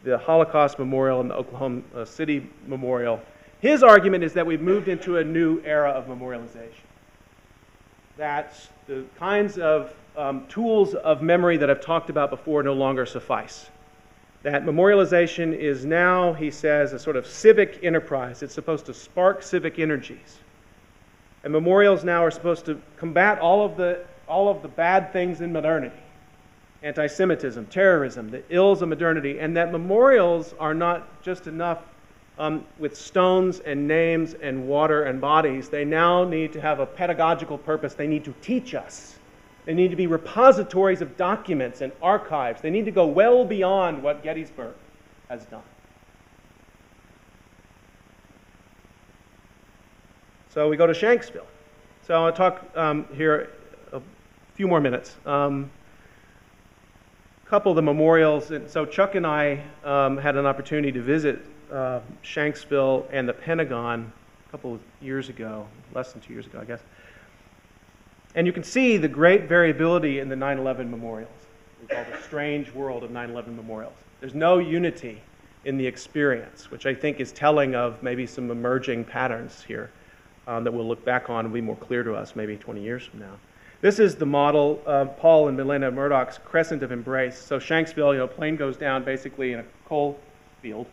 the Holocaust Memorial and the Oklahoma City Memorial. His argument is that we've moved into a new era of memorialization. that the kinds of tools of memory that I've talked about before no longer suffice. That memorialization is now, he says, a sort of civic enterprise. It's supposed to spark civic energies. And memorials now are supposed to combat all of the bad things in modernity. Anti-Semitism, terrorism, the ills of modernity, and that memorials are not just enough with stones and names and water and bodies. They now need to have a pedagogical purpose. They need to teach us. They need to be repositories of documents and archives. They need to go well beyond what Gettysburg has done. So we go to Shanksville. So I'll talk here a few more minutes. Couple of the memorials. So Chuck and I had an opportunity to visit Shanksville and the Pentagon a couple of years ago, less than 2 years ago, I guess. And you can see the great variability in the 9/11 memorials. We call the strange world of 9/11 memorials. There's no unity in the experience, which I think is telling of maybe some emerging patterns here that we'll look back on and be more clear to us maybe 20 years from now. This is the model of Paul and Milena Murdoch's crescent of embrace. So Shanksville, plane goes down basically in a coal field,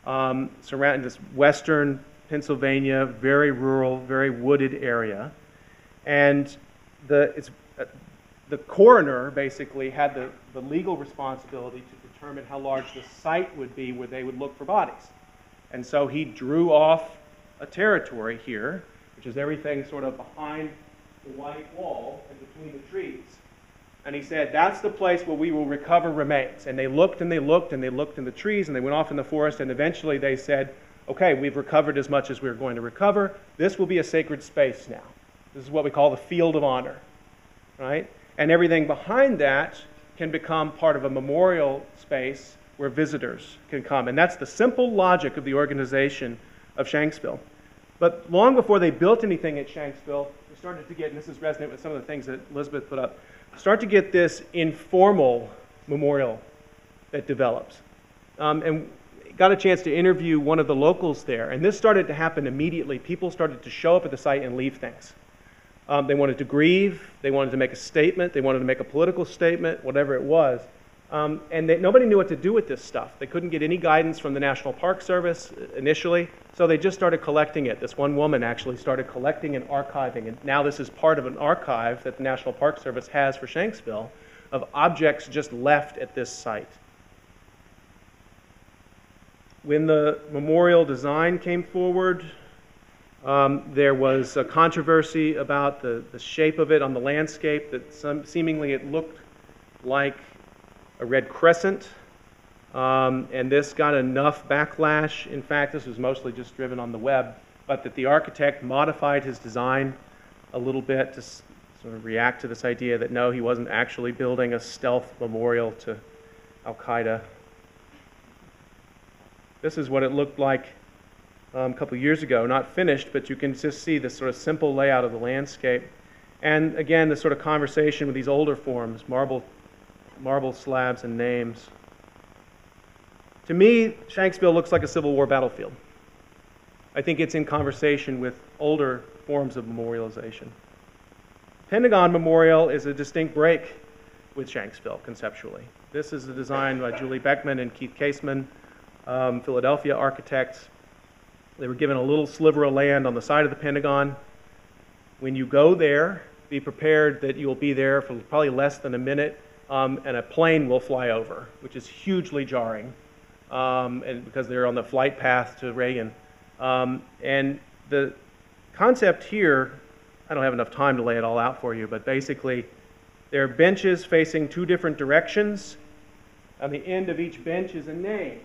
surrounding this western Pennsylvania, very rural, very wooded area. And the coroner basically had the legal responsibility to determine how large the site would be where they would look for bodies. And so he drew off a territory here, which is everything sort of behind the white wall and between the trees. And he said, that's the place where we will recover remains. And they looked and they looked and they looked in the trees and they went off in the forest, and eventually they said, okay, we've recovered as much as we're going to recover. This will be a sacred space now. This is what we call the field of honor, right? And everything behind that can become part of a memorial space where visitors can come. And that's the simple logic of the organization of Shanksville. But long before they built anything at Shanksville, we started to get, and this is resonant with some of the things that Elizabeth put up, start to get this informal memorial that develops. And got a chance to interview one of the locals there, and this started to happen immediately. People started to show up at the site and leave things. They wanted to grieve, they wanted to make a statement, they wanted to make a political statement, whatever it was. And nobody knew what to do with this stuff. They couldn't get any guidance from the National Park Service initially, so they just started collecting it. This one woman actually started collecting and archiving, and now this is part of an archive that the National Park Service has for Shanksville of objects just left at this site. When the memorial design came forward, there was a controversy about the shape of it on the landscape, that seemingly it looked like a red crescent, and this got enough backlash. In fact, this was mostly just driven on the web, but that the architect modified his design a little bit to sort of react to this idea that no, he wasn't actually building a stealth memorial to Al-Qaeda. This is what it looked like a couple years ago, not finished, but you can just see this sort of simple layout of the landscape. And again, this sort of conversation with these older forms, marble slabs and names. To me, Shanksville looks like a Civil War battlefield. I think it's in conversation with older forms of memorialization. Pentagon Memorial is a distinct break with Shanksville conceptually. This is a design by Julie Beckman and Keith Caseman, Philadelphia architects. They were given a little sliver of land on the side of the Pentagon. When you go there, be prepared that you'll be there for probably less than a minute, and a plane will fly over, which is hugely jarring, and because they're on the flight path to Reagan. And the concept here, I don't have enough time to lay it all out for you, but basically there are benches facing two different directions. On the end of each bench is a name.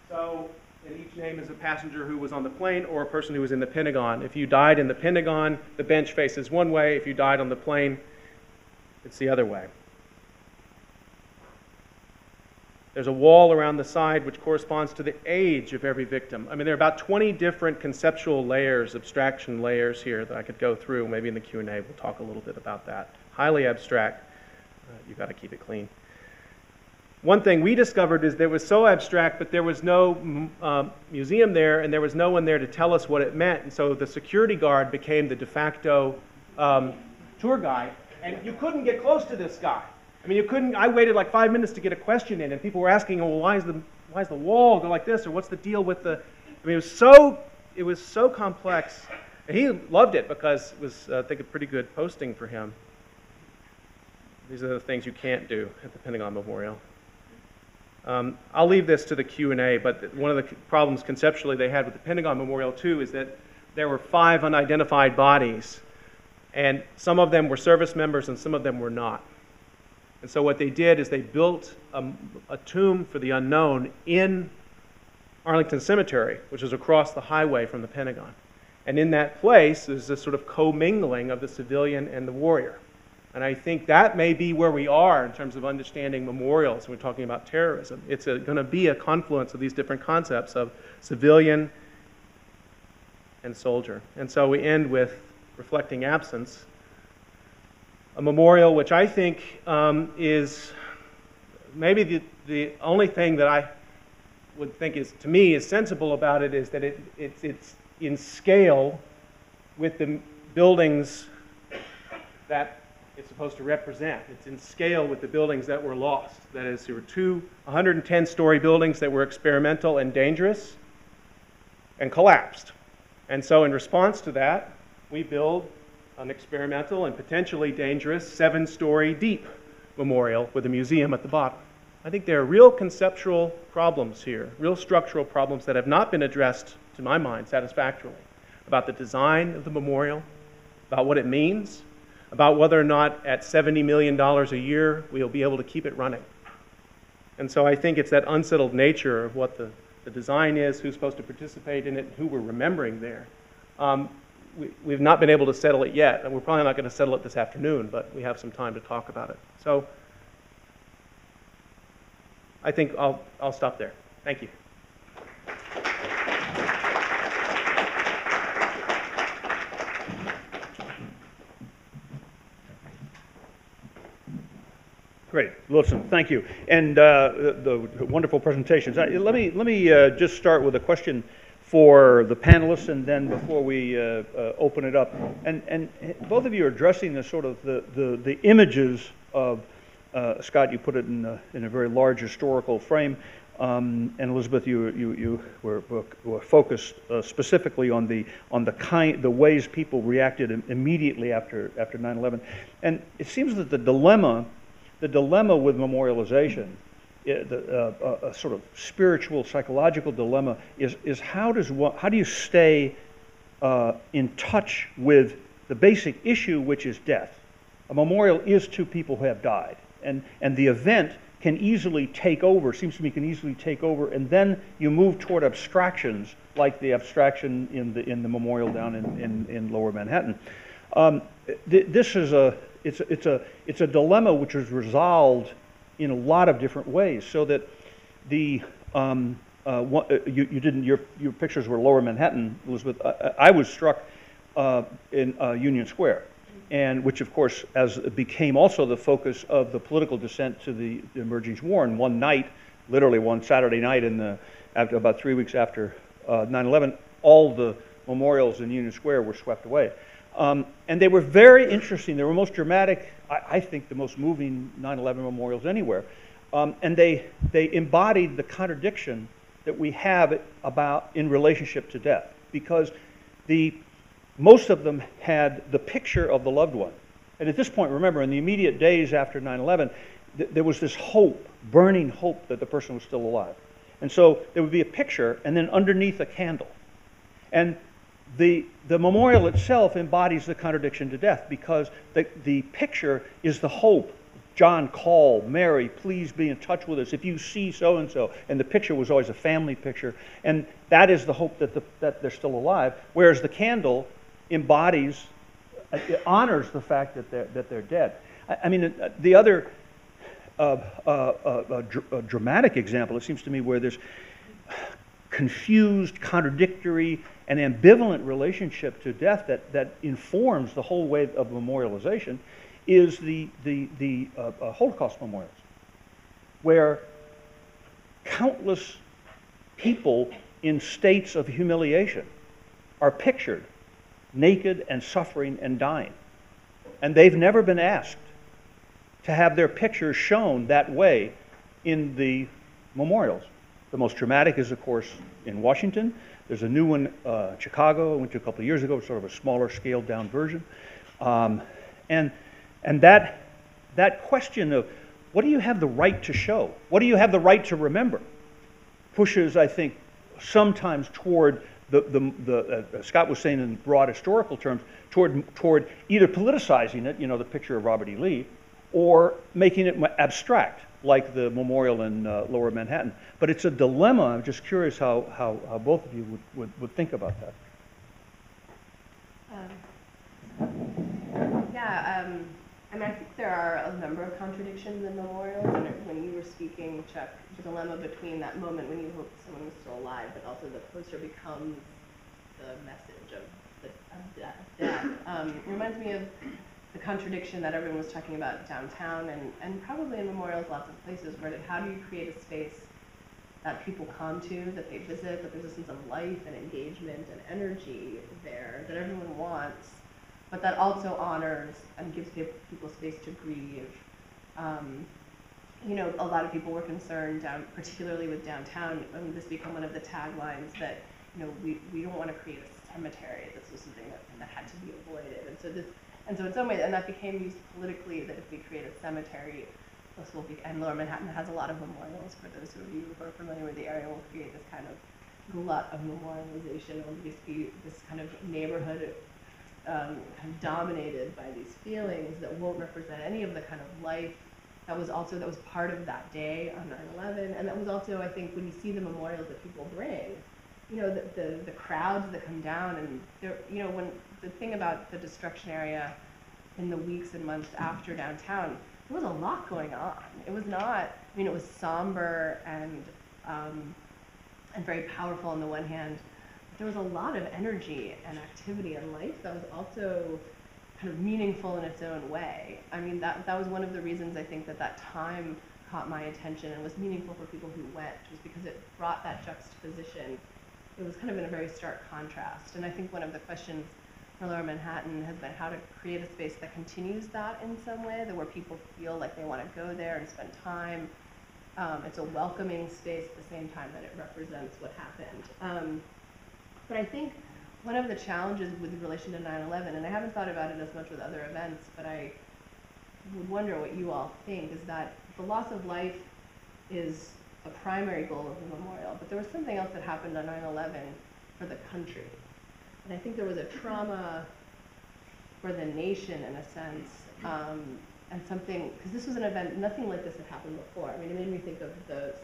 So, and each name is a passenger who was on the plane or a person who was in the Pentagon. If you died in the Pentagon, the bench faces one way. If you died on the plane, it's the other way. There's a wall around the side which corresponds to the age of every victim. I mean, there are about 20 different conceptual layers, abstraction layers here that I could go through. Maybe in the Q&A we'll talk a little bit about that. Highly abstract. You've got to keep it clean. One thing we discovered is that it was so abstract, but there was no museum there, and there was no one there to tell us what it meant. And so the security guard became the de facto tour guide, and you couldn't get close to this guy. I mean, you couldn't. I waited like 5 minutes to get a question in, and people were asking, "Well, why is the wall go like this, or what's the deal with the?" I mean, it was so complex. And he loved it because it was, I think, a pretty good posting for him. These are the things you can't do at the Pentagon Memorial. I'll leave this to the Q&A, but one of the problems conceptually they had with the Pentagon Memorial too is that there were 5 unidentified bodies, and some of them were service members and some of them were not. And so what they did is they built a tomb for the unknown in Arlington Cemetery, which is across the highway from the Pentagon. And in that place, there's this sort of commingling of the civilian and the warrior. And I think that may be where we are in terms of understanding memorials when we're talking about terrorism. It's going to be a confluence of these different concepts of civilian and soldier. And so we end with reflecting absence, a memorial which I think is maybe the only thing that I would think is, to me, is sensible about it is that it's in scale with the buildings that it's supposed to represent. It's in scale with the buildings that were lost. That is, there were 2 110-story buildings that were experimental and dangerous and collapsed. And so in response to that, we build an experimental and potentially dangerous 7-story deep memorial with a museum at the bottom. I think there are real conceptual problems here, real structural problems that have not been addressed, to my mind, satisfactorily, about the design of the memorial, about what it means, about whether or not at $70 million a year we'll be able to keep it running. And so I think it's that unsettled nature of what the design is, who's supposed to participate in it, who we're remembering there. We've not been able to settle it yet, and we're probably not going to settle it this afternoon, but we have some time to talk about it. So I think I'll stop there. Thank you. Great, Wilson, thank you. And the wonderful presentations. Let me just start with a question for the panelists, and then before we open it up. And both of you are addressing the sort of the images of, Scott, you put it in a very large historical frame, and Elizabeth, you were focused specifically on the ways people reacted immediately after 9/11. And it seems that the dilemma with memorialization, a sort of spiritual, psychological dilemma, is how do you stay in touch with the basic issue, which is death? A memorial is to people who have died, and the event can easily take over. Seems to me can easily take over, and then you move toward abstractions like the abstraction in the memorial down in Lower Manhattan. This is it's a dilemma which is resolved in a lot of different ways, so that the your pictures were Lower Manhattan, Elizabeth. I was struck in Union Square, and which of course became also the focus of the political dissent to the emerging war. And one night, literally one Saturday night after about 3 weeks after 9/11, all the memorials in Union Square were swept away. And they were very interesting. They were most dramatic, I think the most moving 9/11 memorials anywhere. And they embodied the contradiction that we have in relationship to death, because most of them had the picture of the loved one. And at this point, remember, in the immediate days after 9/11, there was this hope, burning hope that the person was still alive. And so there would be a picture, and then underneath a candle. And the memorial itself embodies the contradiction to death, because the picture is the hope. John, call. Mary, please be in touch with us if you see so-and-so. And the picture was always a family picture. And that is the hope that they're still alive, whereas the candle embodies, it honors the fact that they're dead. I mean, the other dramatic example, it seems to me, where there's confused, contradictory, and ambivalent relationship to death that informs the whole way of memorialization is the Holocaust memorials, where countless people in states of humiliation are pictured naked and suffering and dying. And they've never been asked to have their pictures shown that way in the memorials. The most dramatic is, of course, in Washington. There's a new one in Chicago. I went to a couple of years ago, sort of a smaller, scaled-down version. And that question of what do you have the right to show? What do you have the right to remember? Pushes, I think, sometimes toward Scott was saying in broad historical terms, toward either politicizing it, the picture of Robert E. Lee, or making it abstract, like the memorial in Lower Manhattan. But it's a dilemma. I'm just curious how both of you would think about that. I mean, I think there are a number of contradictions in memorials. And when you were speaking, Chuck, the dilemma between that moment when you hope someone was still alive, but also the poster becomes the message of death. It reminds me of the contradiction that everyone was talking about downtown and probably in memorials, lots of places, where how do you create a space that people come to, that they visit, that there's a sense of life and engagement and energy there that everyone wants, but that also honors and gives people space to grieve. A lot of people were concerned, particularly with downtown, this became one of the taglines that, we don't want to create a cemetery. This was something that had to be avoided. And so in some ways, and that became used politically, that if we create a cemetery, this will be, and Lower Manhattan has a lot of memorials, for those of you who are familiar with the area, will create this kind of glut of memorialization. It will just be this kind of neighborhood kind of dominated by these feelings that won't represent any of the kind of life that was part of that day on 9/11, and that was also, I think, when you see the memorials that people bring, the crowds that come down, and when the thing about the destruction area in the weeks and months after downtown, there was a lot going on. It was not, it was somber and very powerful on the one hand. There was a lot of energy and activity and life that was also kind of meaningful in its own way. I mean, that was one of the reasons I think that time caught my attention and was meaningful for people who went, was because it brought that juxtaposition. It was kind of in a very stark contrast. And I think one of the questions for Lower Manhattan has been how to create a space that continues that in some way, that where people feel like they want to go there and spend time. It's a welcoming space at the same time that it represents what happened. But I think one of the challenges with relation to 9/11, and I haven't thought about it as much with other events, but I would wonder what you all think, is that the loss of life is a primary goal of the memorial, but there was something else that happened on 9/11 for the country. And I think there was a trauma for the nation, in a sense, and something, because this was an event, nothing like this had happened before. I mean, it made me think of the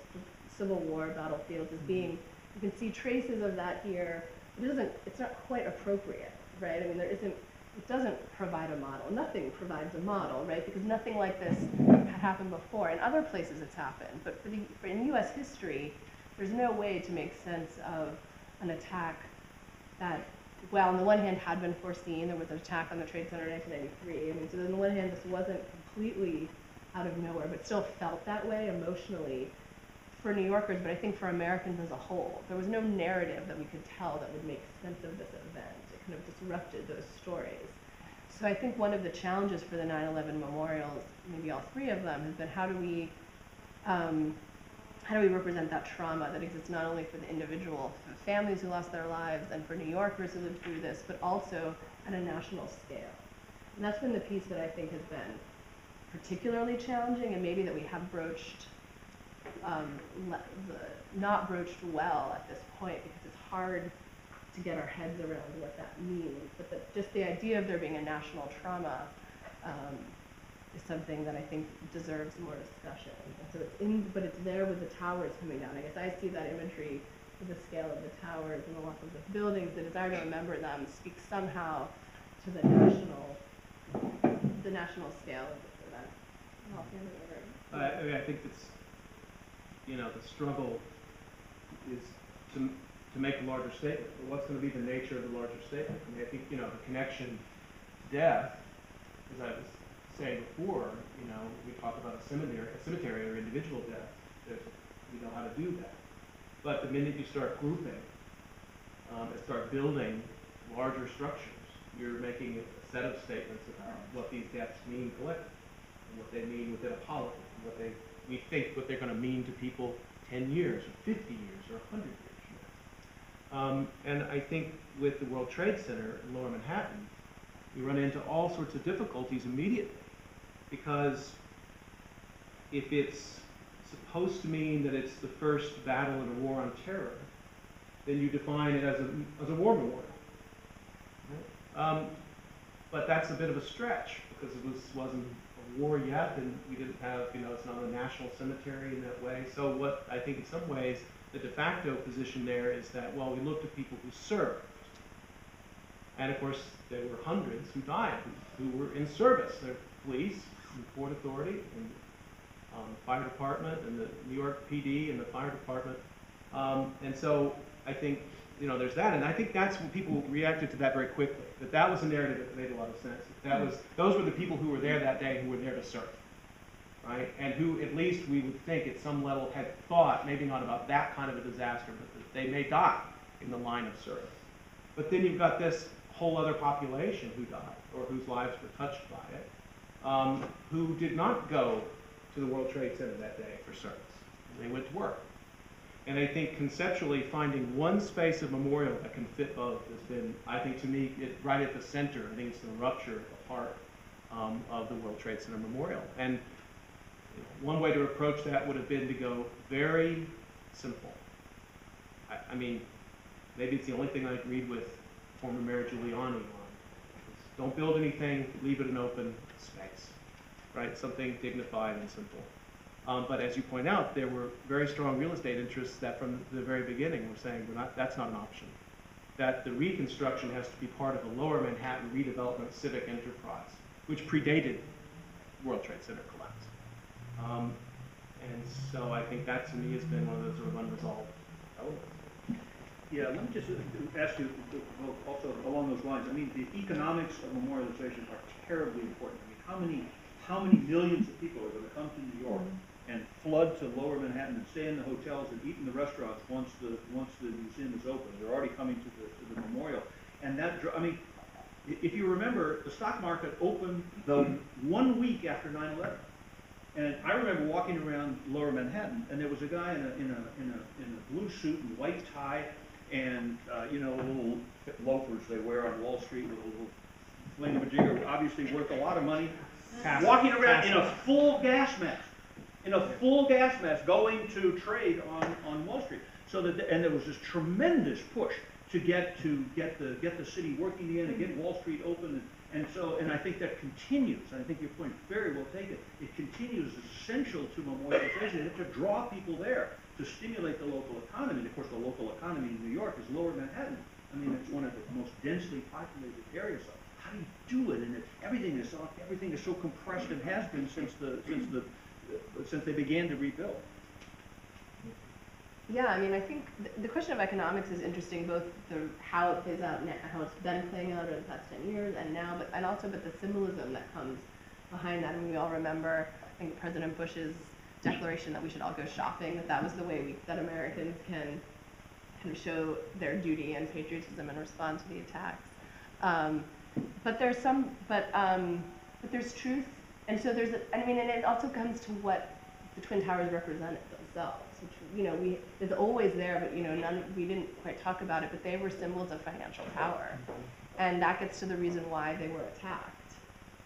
Civil War battlefields as being, you can see traces of that here. It's not quite appropriate, right? I mean, it doesn't provide a model. Nothing provides a model, right? Because nothing like this had happened before. In other places it's happened, but in US history, there's no way to make sense of an attack that, well, on the one hand had been foreseen. There was an attack on the Trade Center in 1993. I mean, so on the one hand, this wasn't completely out of nowhere, but still felt that way emotionally for New Yorkers, but I think for Americans as a whole. There was no narrative that we could tell that would make sense of this event. It kind of disrupted those stories. So I think one of the challenges for the 9/11 memorials, maybe all three of them, has been how do we represent that trauma that exists not only for the individual, for families who lost their lives, and for New Yorkers who lived through this, but also at a national scale. And that's been the piece that I think has been particularly challenging, and maybe that we have broached not broached well at this point, because it's hard to get our heads around what that means. But just the idea of there being a national trauma is something that I think deserves more discussion. And so but it's there with the towers coming down. I guess I see that imagery with the scale of the towers and the loss of the buildings, the desire to remember them speaks somehow to the national scale of this event. I'll hand it over. I mean, I think it's, the struggle is to make a larger statement. But what's going to be the nature of the larger statement? I mean, I think, the connection to death, as I was saying before, we talk about a cemetery or individual death, that we know how to do that. But the minute you start grouping and start building larger structures, you're making a set of statements about what these deaths mean collectively, and what they mean within a polity, and we think what they're going to mean to people 10 years, or 50 years, or 100 years from now. And I think with the World Trade Center in Lower Manhattan, we run into all sorts of difficulties immediately, because if it's supposed to mean that it's the first battle in a war on terror, then you define it as a war memorial. But that's a bit of a stretch, because it wasn't a war yet, and we didn't have, it's not a national cemetery in that way. So what I think in some ways the de facto position there is that, well, we looked at people who served. And of course, there were hundreds who died, who were in service. The police, and Port Authority, and fire department, and the New York PD, and the fire department. And so I think, there's that, and I think that's when people reacted to that very quickly. That was a narrative that made a lot of sense. Those were the people who were there that day, who were there to serve, right? And who, at least we would think at some level, had thought, maybe not about that kind of a disaster, but that they may die in the line of service. But then you've got this whole other population who died, or whose lives were touched by it, who did not go to the World Trade Center that day for service. They went to work. And I think conceptually finding one space of memorial that can fit both has been, I think to me, right at the center. I think it's the rupture at the heart of the World Trade Center Memorial. And one way to approach that would have been to go very simple. I mean, maybe it's the only thing I agreed with former Mayor Giuliani on. Don't build anything, leave it an open space, right? Something dignified and simple. But as you point out, there were very strong real estate interests that from the very beginning were saying that's not an option. That the reconstruction has to be part of the Lower Manhattan redevelopment civic enterprise, which predated World Trade Center collapse. And so I think that to me has been one of those sort of unresolved elements. Yeah, let me just ask you also along those lines. I mean, the economics of memorialization are terribly important. I mean, how many millions of people are going to come to New York and flood to Lower Manhattan and stay in the hotels and eat in the restaurants once the museum is open? They're already coming to the memorial, and that, I mean, if you remember, the stock market opened the 1 week after 9/11. And I remember walking around Lower Manhattan, and there was a guy in a blue suit and white tie, and little loafers they wear on Wall Street with a little flingamajigger, obviously worth a lot of money, walking around in a full gas mask, going to trade on Wall Street. So and there was this tremendous push to get the city working again and get Wall Street open. And I think that continues, and I think your point very well taken. It continues, it's essential to memorialization, to draw people there, to stimulate the local economy. And of course, the local economy in New York is Lower Manhattan. I mean, it's one of the most densely populated areas. So how do you do it? And everything is so compressed and has been since they began to rebuild. Yeah, I mean, I think the question of economics is interesting, both how it plays out now, how it's been playing out over the past 10 years and now, but the symbolism that comes behind that. And we all remember, I think, President Bush's declaration that we should all go shopping, that was the way that Americans can kind of show their duty and patriotism and respond to the attacks. But there's truth, and so and it also comes to what the Twin Towers represent themselves. Which, it's always there, but we didn't quite talk about it. But they were symbols of financial power, and that gets to the reason why they were attacked.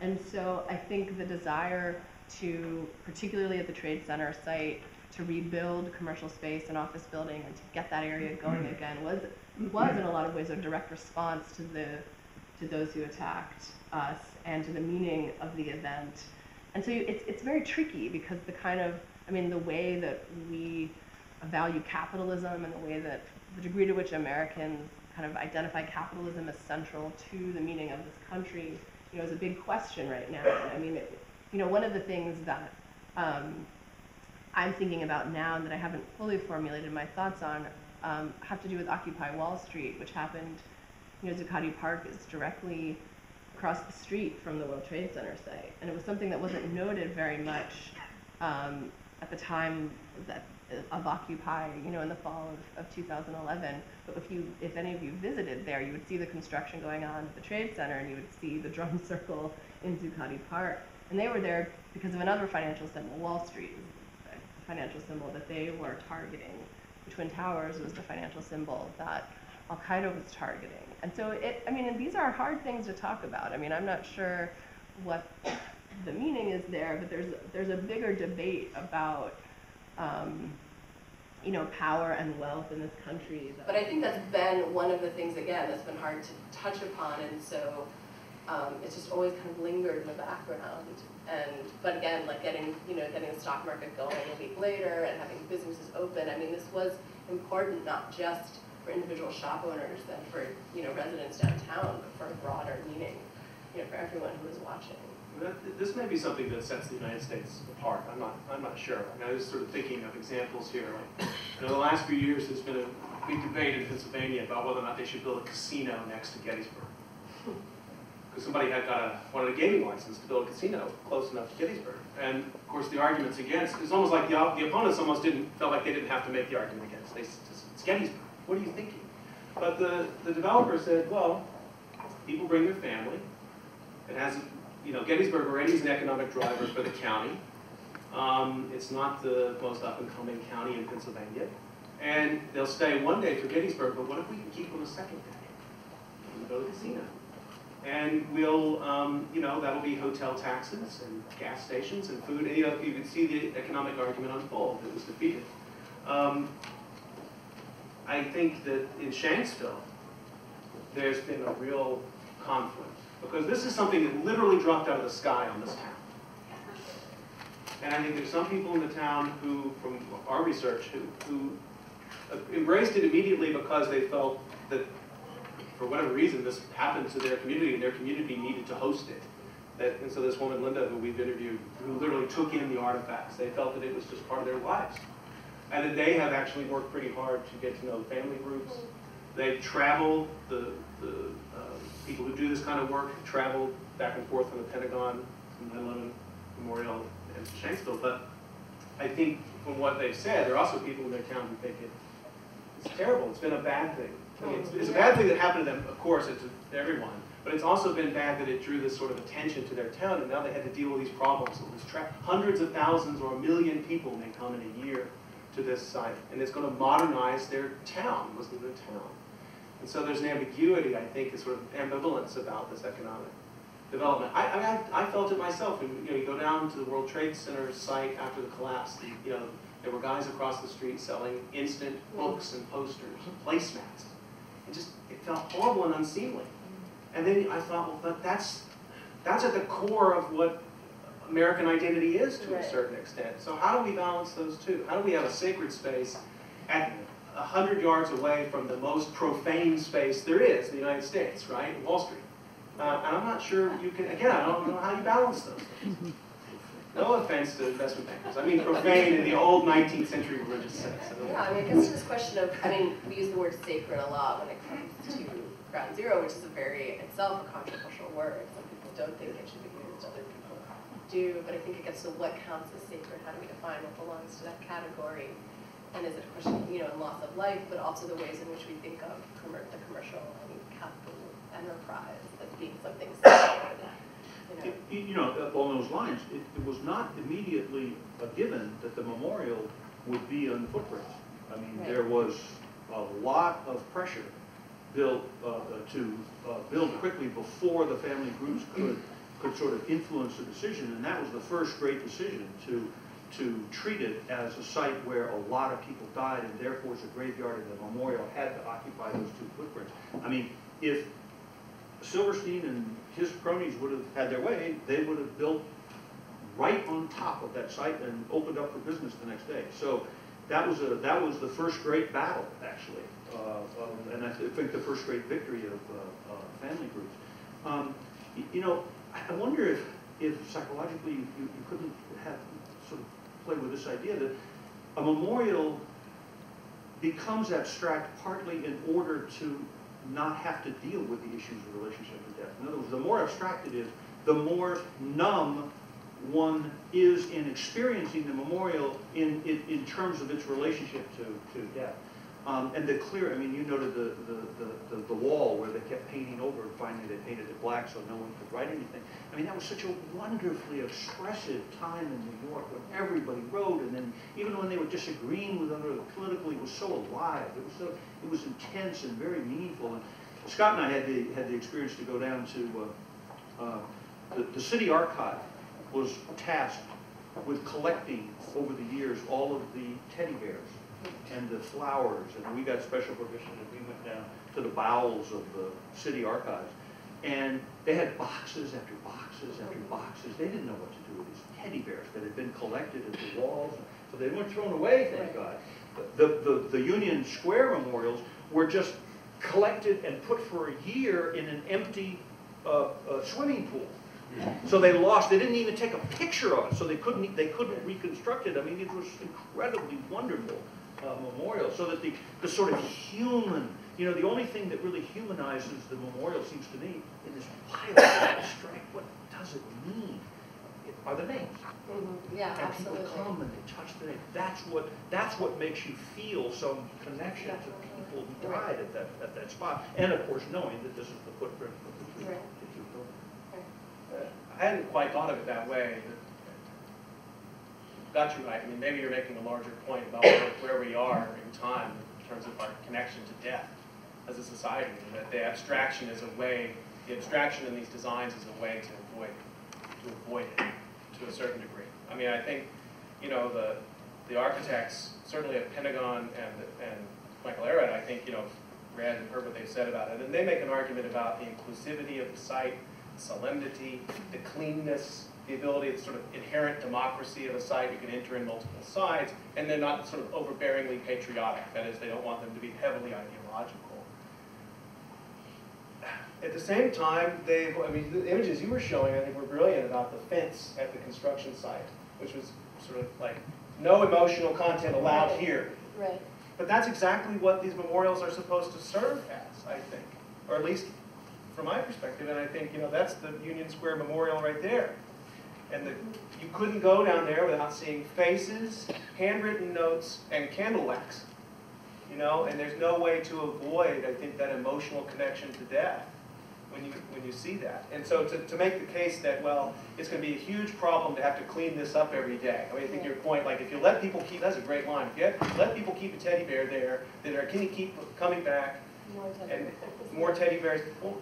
And so I think the desire to, particularly at the Trade Center site, to rebuild commercial space and office building and to get that area going again was in a lot of ways a direct response to those who attacked us and to the meaning of the event. And so it's very tricky because the way that we value capitalism and the degree to which Americans kind of identify capitalism as central to the meaning of this country, is a big question right now. And one of the things that I'm thinking about now and that I haven't fully formulated my thoughts on have to do with Occupy Wall Street, which happened, Zuccotti Park is directly across the street from the World Trade Center site. And it was something that wasn't noted very much at the time of Occupy, you know, in the fall of 2011. But if any of you visited there, you would see the construction going on at the Trade Center, and you would see the drum circle in Zuccotti Park. And they were there because of another financial symbol. Wall Street is the financial symbol that they were targeting. The Twin Towers was the financial symbol that Al-Qaeda was targeting. And so I mean, and these are hard things to talk about. I mean, I'm not sure what the meaning is there, but there's a bigger debate about, you know, power and wealth in this country. But I think that's been one of the things, again, that's been hard to touch upon, and so it's just always kind of lingered in the background. But again, like getting the stock market going a week later and having businesses open. I mean, this was important not just for individual shop owners and for, you know, residents downtown, but for a broader meaning, you know, for everyone who was watching. This may be something that sets the United States apart. I'm not sure. I mean, I was sort of thinking of examples here. Like, you know, the last few years, there's been a big debate in Pennsylvania about whether or not they should build a casino next to Gettysburg. Because somebody had wanted a gaming license to build a casino close enough to Gettysburg. And of course, the arguments against, it's almost like the opponents almost felt like they didn't have to make the argument against. They said, it's Gettysburg. What are you thinking? But the developer said, well, people bring their family. It has, you know, Gettysburg already is an economic driver for the county. It's not the most up-and-coming county in Pennsylvania. And they'll stay one day for Gettysburg, but what if we can keep them a second day? We'll go to the casino. And we'll, you know, that'll be hotel taxes and gas stations and food. And, you know, you can see the economic argument unfold. It was defeated. I think that in Shanksville, there's been a real conflict. Because this is something that literally dropped out of the sky on this town. And I think there's some people in the town who, from our research, who embraced it immediately because they felt that, for whatever reason, this happened to their community, and their community needed to host it. And so this woman, Linda, who we've interviewed, who literally took in the artifacts, they felt that it was just part of their lives. And that they have actually worked pretty hard to get to know family groups. They've traveled, the people who do this kind of work travel back and forth from the Pentagon, from 9/11 Memorial, and Shanksville. But I think from what they've said, there are also people in their town who think it's terrible. It's been a bad thing. I mean, it's a bad thing that happened to them, of course, it's to everyone. But it's also been bad that it drew this sort of attention to their town, and now they had to deal with these problems. Hundreds of thousands or 1 million people may come in a year to this site, and it's going to modernize their town, Muslim town. And so there's an ambiguity, I think, a sort of ambivalence about this economic development. I felt it myself. When, you know, you go down to the World Trade Center site after the collapse, you know, there were guys across the street selling instant books and posters and placemats. It felt horrible and unseemly. And then I thought, well, that's at the core of what American identity is to a certain extent. So how do we balance those two? How do we have a sacred space at 100 yards away from the most profane space there is in the United States, right? Wall Street. And I'm not sure you can, again, I don't know how you balance those things. No offense to investment bankers. I mean profane in the old 19th century religious sense. Yeah, I mean, I guess this question of, I mean, we use the word sacred a lot when it comes to Ground Zero, which is a very, itself, a controversial word. Some people don't think it should be used, other people do, but I think it gets to what counts as sacred, how do we define what belongs to that category, and is it a question, you know, in loss of life, but also the ways in which we think of the commercial and capital enterprise as being something sacred. You know, along those lines, it was not immediately a given that the memorial would be on the footprints. I mean, there was a lot of pressure built to build quickly before the family groups could sort of influence the decision, and that was the first great decision to treat it as a site where a lot of people died, and therefore as a graveyard, and the memorial had to occupy those two footprints. I mean, if Silverstein and his cronies would have had their way, they would have built right on top of that site and opened up for business the next day. So that was the first great battle, actually, and I think the first great victory of family groups. You know, I wonder if psychologically you couldn't have sort of play with this idea that a memorial becomes abstract partly in order to not have to deal with the issues of relationship and death. In other words, the more abstract it is, the more numb one is in experiencing the memorial in terms of its relationship to death. And the clear, I mean, you noted the wall where they kept painting over, and finally they painted it black so no one could write anything. I mean, that was such a wonderfully expressive time in New York when everybody wrote, and then even when they were disagreeing with other politically, it was so alive. It was intense and very meaningful. And Scott and I had the experience to go down to the city archive was tasked with collecting over the years all of the teddy bears and the flowers, and we got special permission and we went down to the bowels of the city archives, and they had boxes after boxes after boxes. They didn't know what to do with these teddy bears that had been collected at the walls, so they weren't thrown away, thank God. The Union Square memorials were just collected and put for a year in an empty swimming pool. So they didn't even take a picture of it, so they couldn't reconstruct it. I mean, it was incredibly wonderful memorial, so that the sort of human, you know, the only thing that really humanizes the memorial, seems to me, in this wild abstract, what does it mean, are the names. Mm-hmm. Yeah, and absolutely. people come and they touch the name. That's what makes you feel some connection to people who died at that spot. And of course, knowing that this is the footprint of the tree. I hadn't quite thought of it that way. Got you right. I mean, maybe you're making a larger point about where we are in time in terms of our connection to death as a society, and that the abstraction is a way, the abstraction in these designs is a way to avoid it to a certain degree. I mean, I think, you know, the architects, certainly at Pentagon and Michael Arad, I think, you know, read and heard what they said about it, and they make an argument about the inclusivity of the site, the solemnity, the cleanness, the ability, the sort of inherent democracy of a site. You can enter in multiple sides, and they're not sort of overbearingly patriotic. That is, they don't want them to be heavily ideological. At the same time, I mean, the images you were showing, I think, were brilliant about the fence at the construction site, which was sort of like, no emotional content allowed here. Right. But that's exactly what these memorials are supposed to serve as, I think, or at least from my perspective. And I think, you know, that's the Union Square Memorial right there. And you couldn't go down there without seeing faces, handwritten notes, and candle wax. You know, and there's no way to avoid, I think, that emotional connection to death when you see that. And so to make the case that, well, it's going to be a huge problem to have to clean this up every day. I mean, I think your point, like, if you let people keep, that's a great line, if you let people keep a teddy bear there, then can you keep coming back? More teddy bears. Well,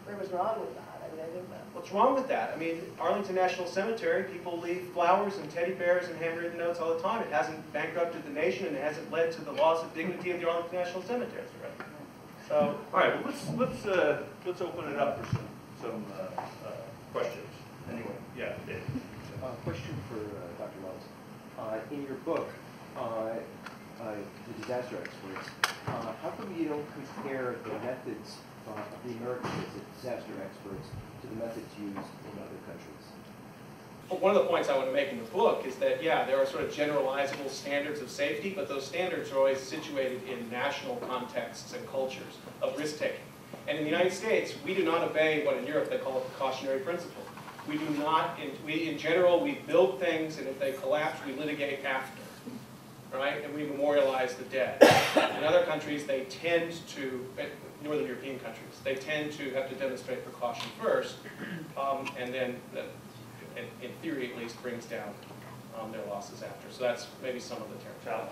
What was wrong with that? I mean, I think that. what's wrong with that? I mean, Arlington National Cemetery, people leave flowers and teddy bears and handwritten notes all the time. It hasn't bankrupted the nation, and it hasn't led to the loss of dignity of the Arlington National Cemetery. Right? So, all right, well, let's open it up for some questions. Anyway, yeah, Dave. Question for Dr. Wells. In your book, The Disaster Experts, how come you don't compare the methods of the Americans as disaster experts to the methods used in other countries? well, one of the points I want to make in the book is that, yeah, there are sort of generalizable standards of safety, but those standards are always situated in national contexts and cultures of risk-taking. And in the United States, we do not obey what in Europe they call a precautionary principle. We do not, in general, we build things, and if they collapse, we litigate after, right? And we memorialize the dead. In other countries, they tend to, Northern European countries, they tend to have to demonstrate precaution first, and then, in theory at least, brings down their losses after. So that's maybe some of the terms.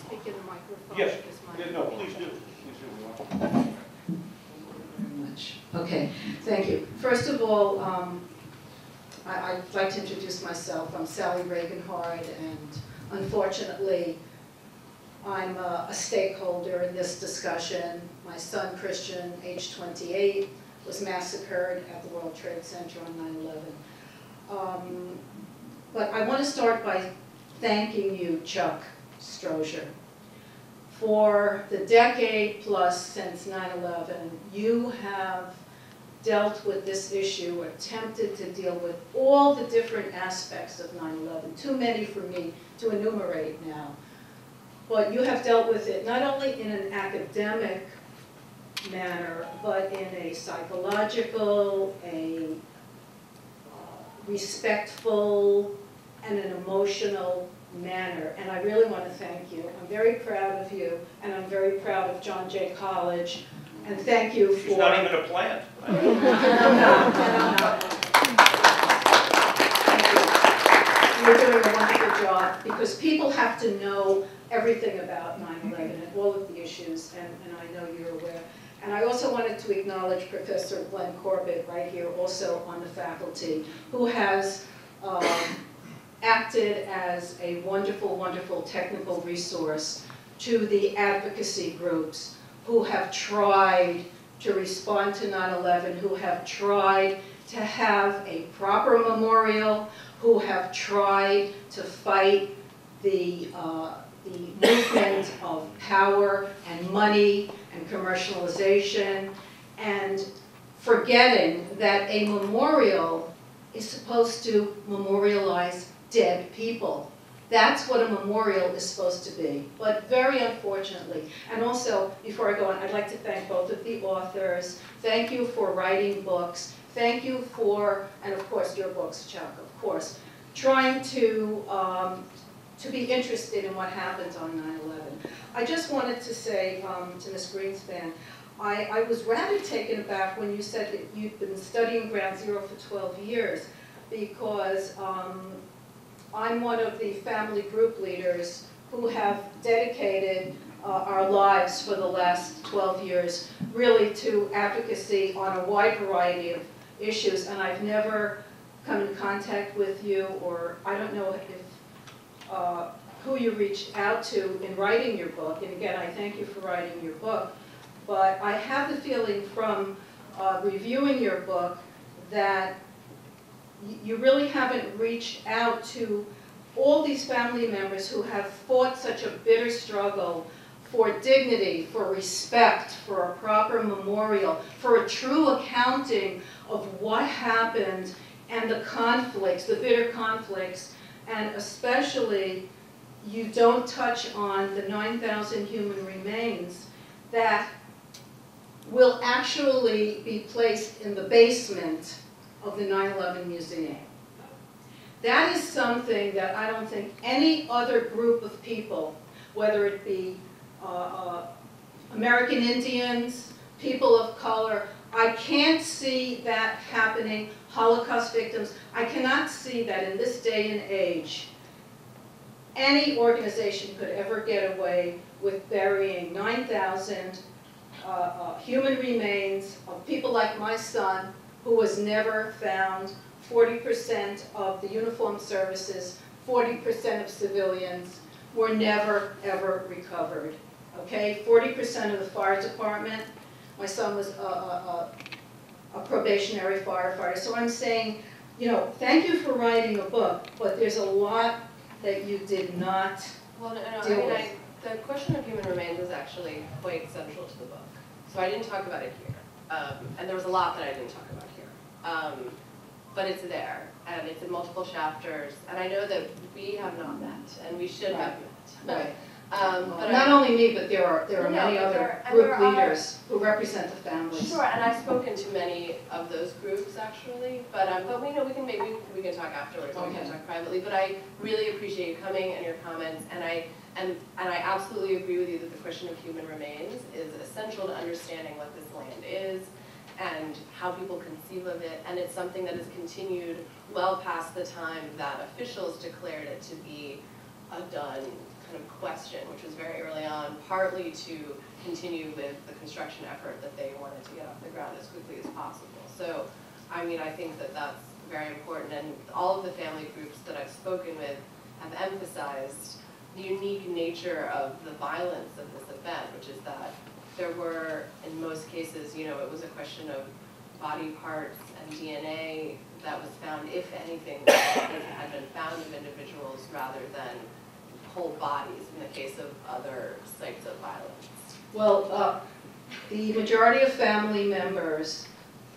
Speak in the microphone. Yes. because Yeah, no, please do. Okay, thank you. First of all, I'd like to introduce myself. I'm Sally Reaganhard, and unfortunately, I'm a stakeholder in this discussion. My son, Christian, age 28, was massacred at the World Trade Center on 9/11. But I want to start by thanking you, Chuck Strozier. For the decade plus since 9/11, you have dealt with this issue, attempted to deal with all the different aspects of 9/11. Too many for me to enumerate now. But you have dealt with it not only in an academic manner, but in a psychological, a respectful, and an emotional manner. And I really want to thank you. I'm very proud of you, and I'm very proud of John Jay College. And thank you for... She's not even a plant. You're doing a wonderful job, because people have to know everything about 9/11 and all of the issues, and I know you're aware. And I also wanted to acknowledge Professor Glenn Corbett right here, also on the faculty, who has acted as a wonderful, wonderful technical resource to the advocacy groups who have tried to respond to 9/11, who have tried to have a proper memorial, who have tried to fight the movement of power and money and commercialization, and forgetting that a memorial is supposed to memorialize dead people. That's what a memorial is supposed to be, but very unfortunately. And also, before I go on, I'd like to thank both of the authors. Thank you for writing books. Thank you for, and of course your books, Chuck, of course, trying to be interested in what happens on 9/11. I just wanted to say to Ms. Greenspan, I was rather taken aback when you said that you'd been studying Ground Zero for 12 years, because I'm one of the family group leaders who have dedicated our lives for the last 12 years really to advocacy on a wide variety of issues, and I've never come in contact with you, or I don't know if who you reached out to in writing your book. And again, I thank you for writing your book, but I have the feeling from reviewing your book that you really haven't reached out to all these family members who have fought such a bitter struggle for dignity, for respect, for a proper memorial, for a true accounting of what happened and the conflicts, the bitter conflicts, and especially you don't touch on the 9,000 human remains that will actually be placed in the basement of the 9/11 Museum. That is something that I don't think any other group of people, whether it be American Indians, people of color, I can't see that happening, Holocaust victims, I cannot see that in this day and age any organization could ever get away with burying 9,000 human remains of people like my son, who was never found, 40% of the uniformed services, 40% of civilians were never, ever recovered. Okay, 40% of the fire department. My son was a probationary firefighter. So I'm saying, you know, thank you for writing a book, but there's a lot that you did not deal with. The question of human remains is actually quite central to the book. So I didn't talk about it here. And there was a lot that I didn't talk about here. But it's there, and it's in multiple chapters. And I know that we have not met, and we should have met. Right. But Not only me, but there are many other group leaders who represent the families. Sure, and I've spoken to many of those groups actually, but we know we can talk afterwards. Okay. We can talk privately. But I really appreciate you coming and your comments, and I absolutely agree with you that the question of human remains is essential to understanding what this land is and how people conceive of it, and it's something that has continued well past the time that officials declared it to be a done kind of question, which was very early on, partly to continue with the construction effort that they wanted to get off the ground as quickly as possible. So, I mean, I think that that's very important, and all of the family groups that I've spoken with have emphasized the unique nature of the violence of this event, which is that there were, in most cases, you know, it was a question of body parts and DNA that was found, if anything, that had been found of individuals rather than whole bodies in the case of other sites of violence. Well, the majority of family members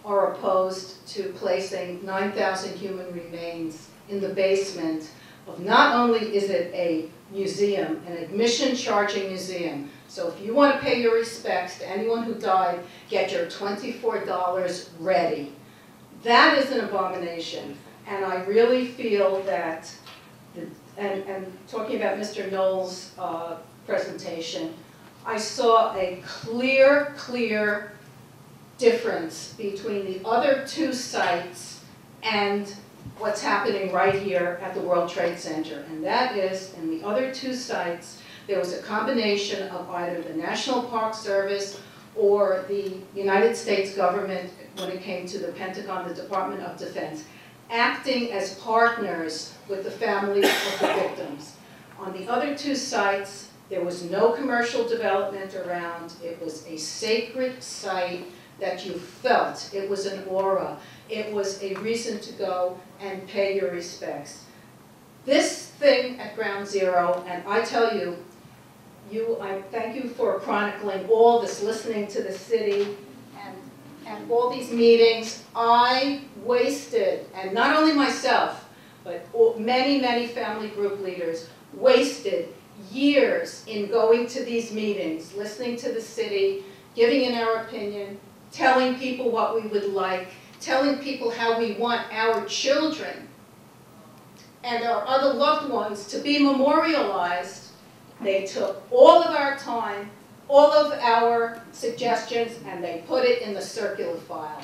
are opposed to placing 9,000 human remains in the basement of, not only is it a museum, an admission charging museum, so if you want to pay your respects to anyone who died, get your $24 ready. That is an abomination. And I really feel that, and talking about Mr. Knoll's presentation, I saw a clear difference between the other two sites and what's happening right here at the World Trade Center. And that is, in the other two sites, there was a combination of either the National Park Service or the United States government, when it came to the Pentagon, the Department of Defense, acting as partners with the families of the victims. On the other two sites, there was no commercial development around. It was a sacred site that you felt. It was an aura. It was a reason to go and pay your respects. This thing at Ground Zero, and I tell you, I thank you for chronicling all this, listening to the city, and all these meetings. I wasted, and not only myself, but many family group leaders wasted years in going to these meetings, listening to the city, giving in our opinion, telling people what we would like, telling people how we want our children and our other loved ones to be memorialized. They took all of our time, all of our suggestions, and they put it in the circular file.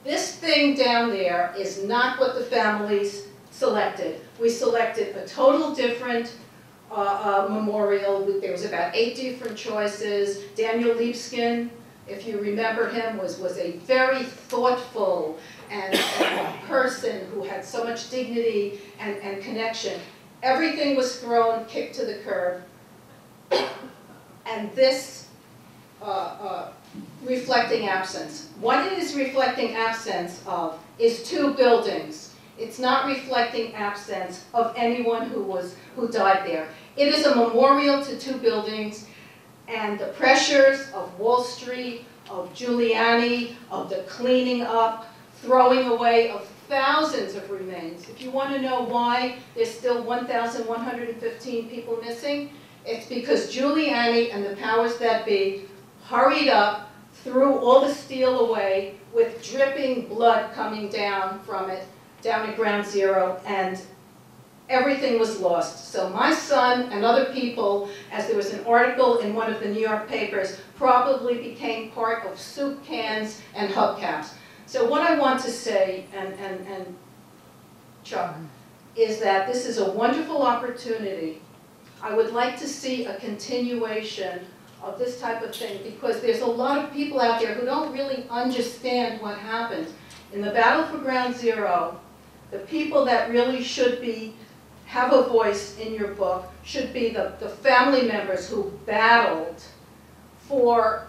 This thing down there is not what the families selected. We selected a total different memorial. There was about 8 different choices. Daniel Liebskin, if you remember him, was a very thoughtful and person who had so much dignity and connection. Everything was thrown, kicked to the curb. And this reflecting absence. What it is reflecting absence of is 2 buildings. It's not reflecting absence of anyone who died there. It is a memorial to 2 buildings, and the pressures of Wall Street, of Giuliani, of the cleaning up, throwing away of thousands of remains. If you want to know why there's still 1,115 people missing, it's because Giuliani and the powers that be hurried up, threw all the steel away with dripping blood coming down from it, down at Ground Zero, and everything was lost. So my son and other people, as there was an article in one of the New York papers, probably became part of soup cans and hubcaps. So what I want to say, and Chuck, is that this is a wonderful opportunity. I would like to see a continuation of this type of thing, because there's a lot of people out there who don't really understand what happened. In the battle for Ground Zero, the people that really should have a voice in your book should be the family members who battled for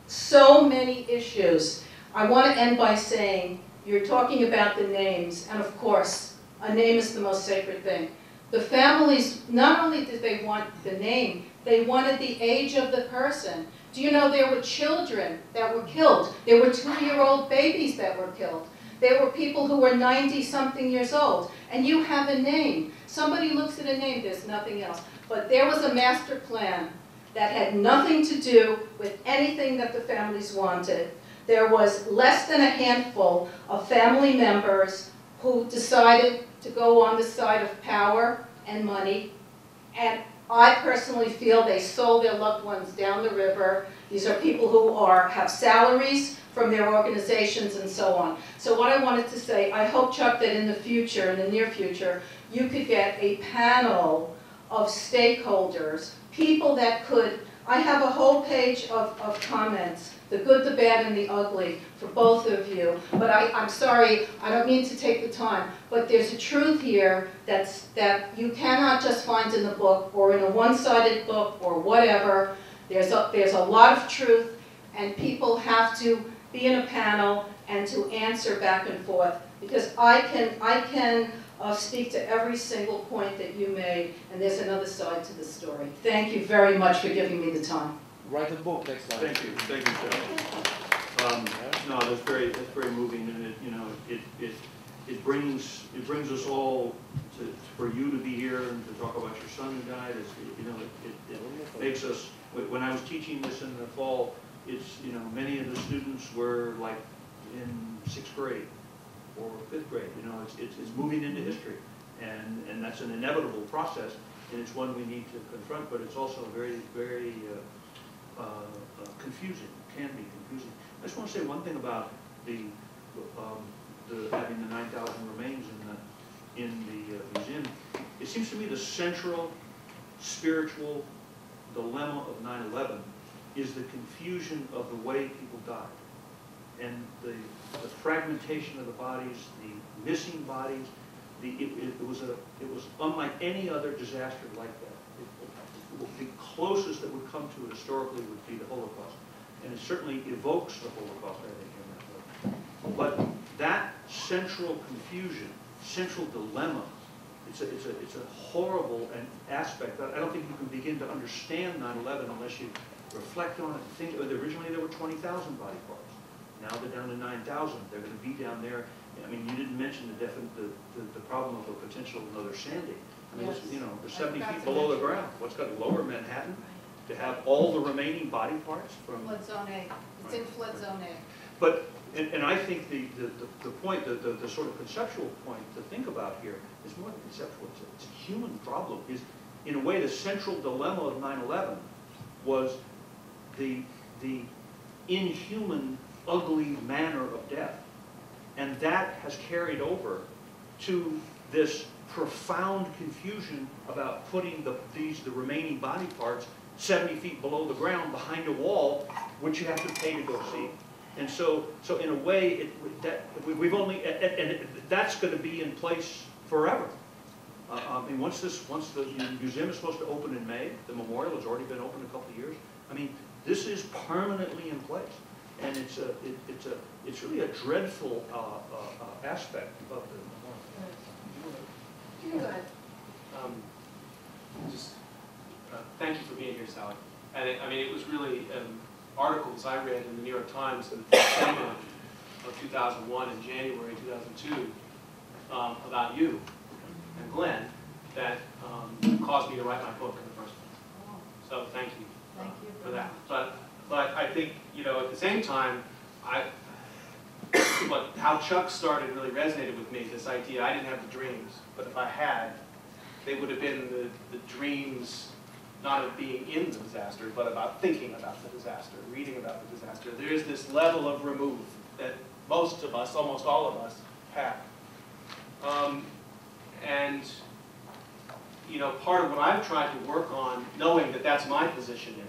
so many issues. I want to end by saying, you're talking about the names, and of course, a name is the most sacred thing. The families, not only did they want the name, they wanted the age of the person. Do you know there were children that were killed? There were 2-year-old babies that were killed. There were people who were 90-something years old. And you have a name. Somebody looks at a name, there's nothing else. But there was a master plan that had nothing to do with anything that the families wanted. There was less than a handful of family members who decided to go on the side of power and money. And I personally feel they sold their loved ones down the river. These are people who have salaries from their organizations and so on. So what I wanted to say, I hope, Chuck, that in the future, in the near future, you could get a panel of stakeholders, people that could, I have a whole page of comments, the good, the bad, and the ugly for both of you. But I'm sorry, I don't mean to take the time, but there's a truth here that you cannot just find in the book or in a one-sided book or whatever. There's a lot of truth, and people have to be in a panel and to answer back and forth, because I can speak to every single point that you made, and there's another side to the story. Thank you very much for giving me the time. Write a book next time. Thank you, Joe. No, that's very moving, and it brings us all for you to be here and to talk about your son who died. It makes us. When I was teaching this in the fall, many of the students were like in 6th grade or fifth grade. You know, it's moving into history, and that's an inevitable process, and it's one we need to confront. But it's also very, very confusing. Can be confusing. I just want to say one thing about the having the 9,000 remains in the museum. It seems to me the central spiritual dilemma of 9/11 is the confusion of the way people died, and the fragmentation of the bodies, the missing bodies. It was unlike any other disaster like that. The closest that would come to it historically would be the Holocaust, and it certainly evokes the Holocaust, I think, in that way. But that central confusion, central dilemma, it's a horrible aspect. I don't think you can begin to understand 9/11 unless you reflect on it and think. Originally there were 20,000 body parts. Now they're down to 9,000. They're going to be down there. I mean, you didn't mention the problem of a potential another Sandy. I mean, Yes. you know, they're 70 feet below the ground. What's got lower Manhattan to have all the remaining body parts from Flood zone A. It's in flood zone A. But, and I think the point, the sort of conceptual point to think about here is more than conceptual. It's a human problem. Is, in a way, the central dilemma of 9/11 was the inhuman, ugly manner of death. And that has carried over to this profound confusion about putting the remaining body parts 70 feet below the ground behind a wall, which you have to pay to go see. And so in a way, that's going to be in place forever. I mean, once the museum is supposed to open in May, the memorial has already been open a couple of years. I mean, this is permanently in place, and it's really a dreadful aspect of the memorial. Go ahead. Thank you for being here, Sally. And I mean, it was really articles I read in the New York Times in December of 2001 and January 2002 about you and Glenn that caused me to write my book in the first place. So thank you, for that. But I think, you know, at the same time, how Chuck started really resonated with me, this idea. I didn't have the dreams, but if I had, they would have been the dreams not of being in the disaster, but about thinking about the disaster, reading about the disaster. There is this level of remove that most of us, almost all of us, have. And, you know, part of what I've tried to work on, knowing that that's my position in it,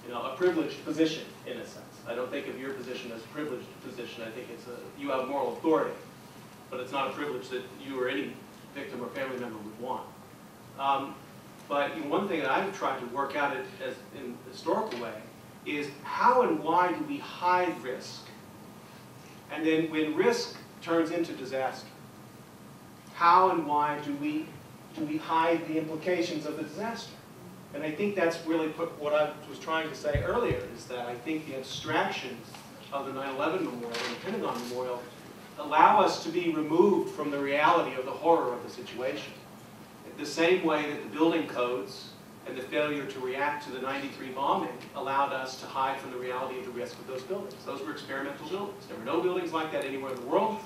you know, a privileged position in a sense. I don't think of your position as a privileged position. I think you have moral authority, but it's not a privilege that you or any victim or family member would want. But one thing that I've tried to work out as in a historical way is how and why do we hide risk? And then when risk turns into disaster, how and why do we hide the implications of the disaster? And I think that's really what I was trying to say earlier, is that I think the abstractions of the 9/11 memorial and the Pentagon memorial allow us to be removed from the reality of the horror of the situation. The same way that the building codes and the failure to react to the '93 bombing allowed us to hide from the reality of the risk of those buildings. Those were experimental buildings. There were no buildings like that anywhere in the world.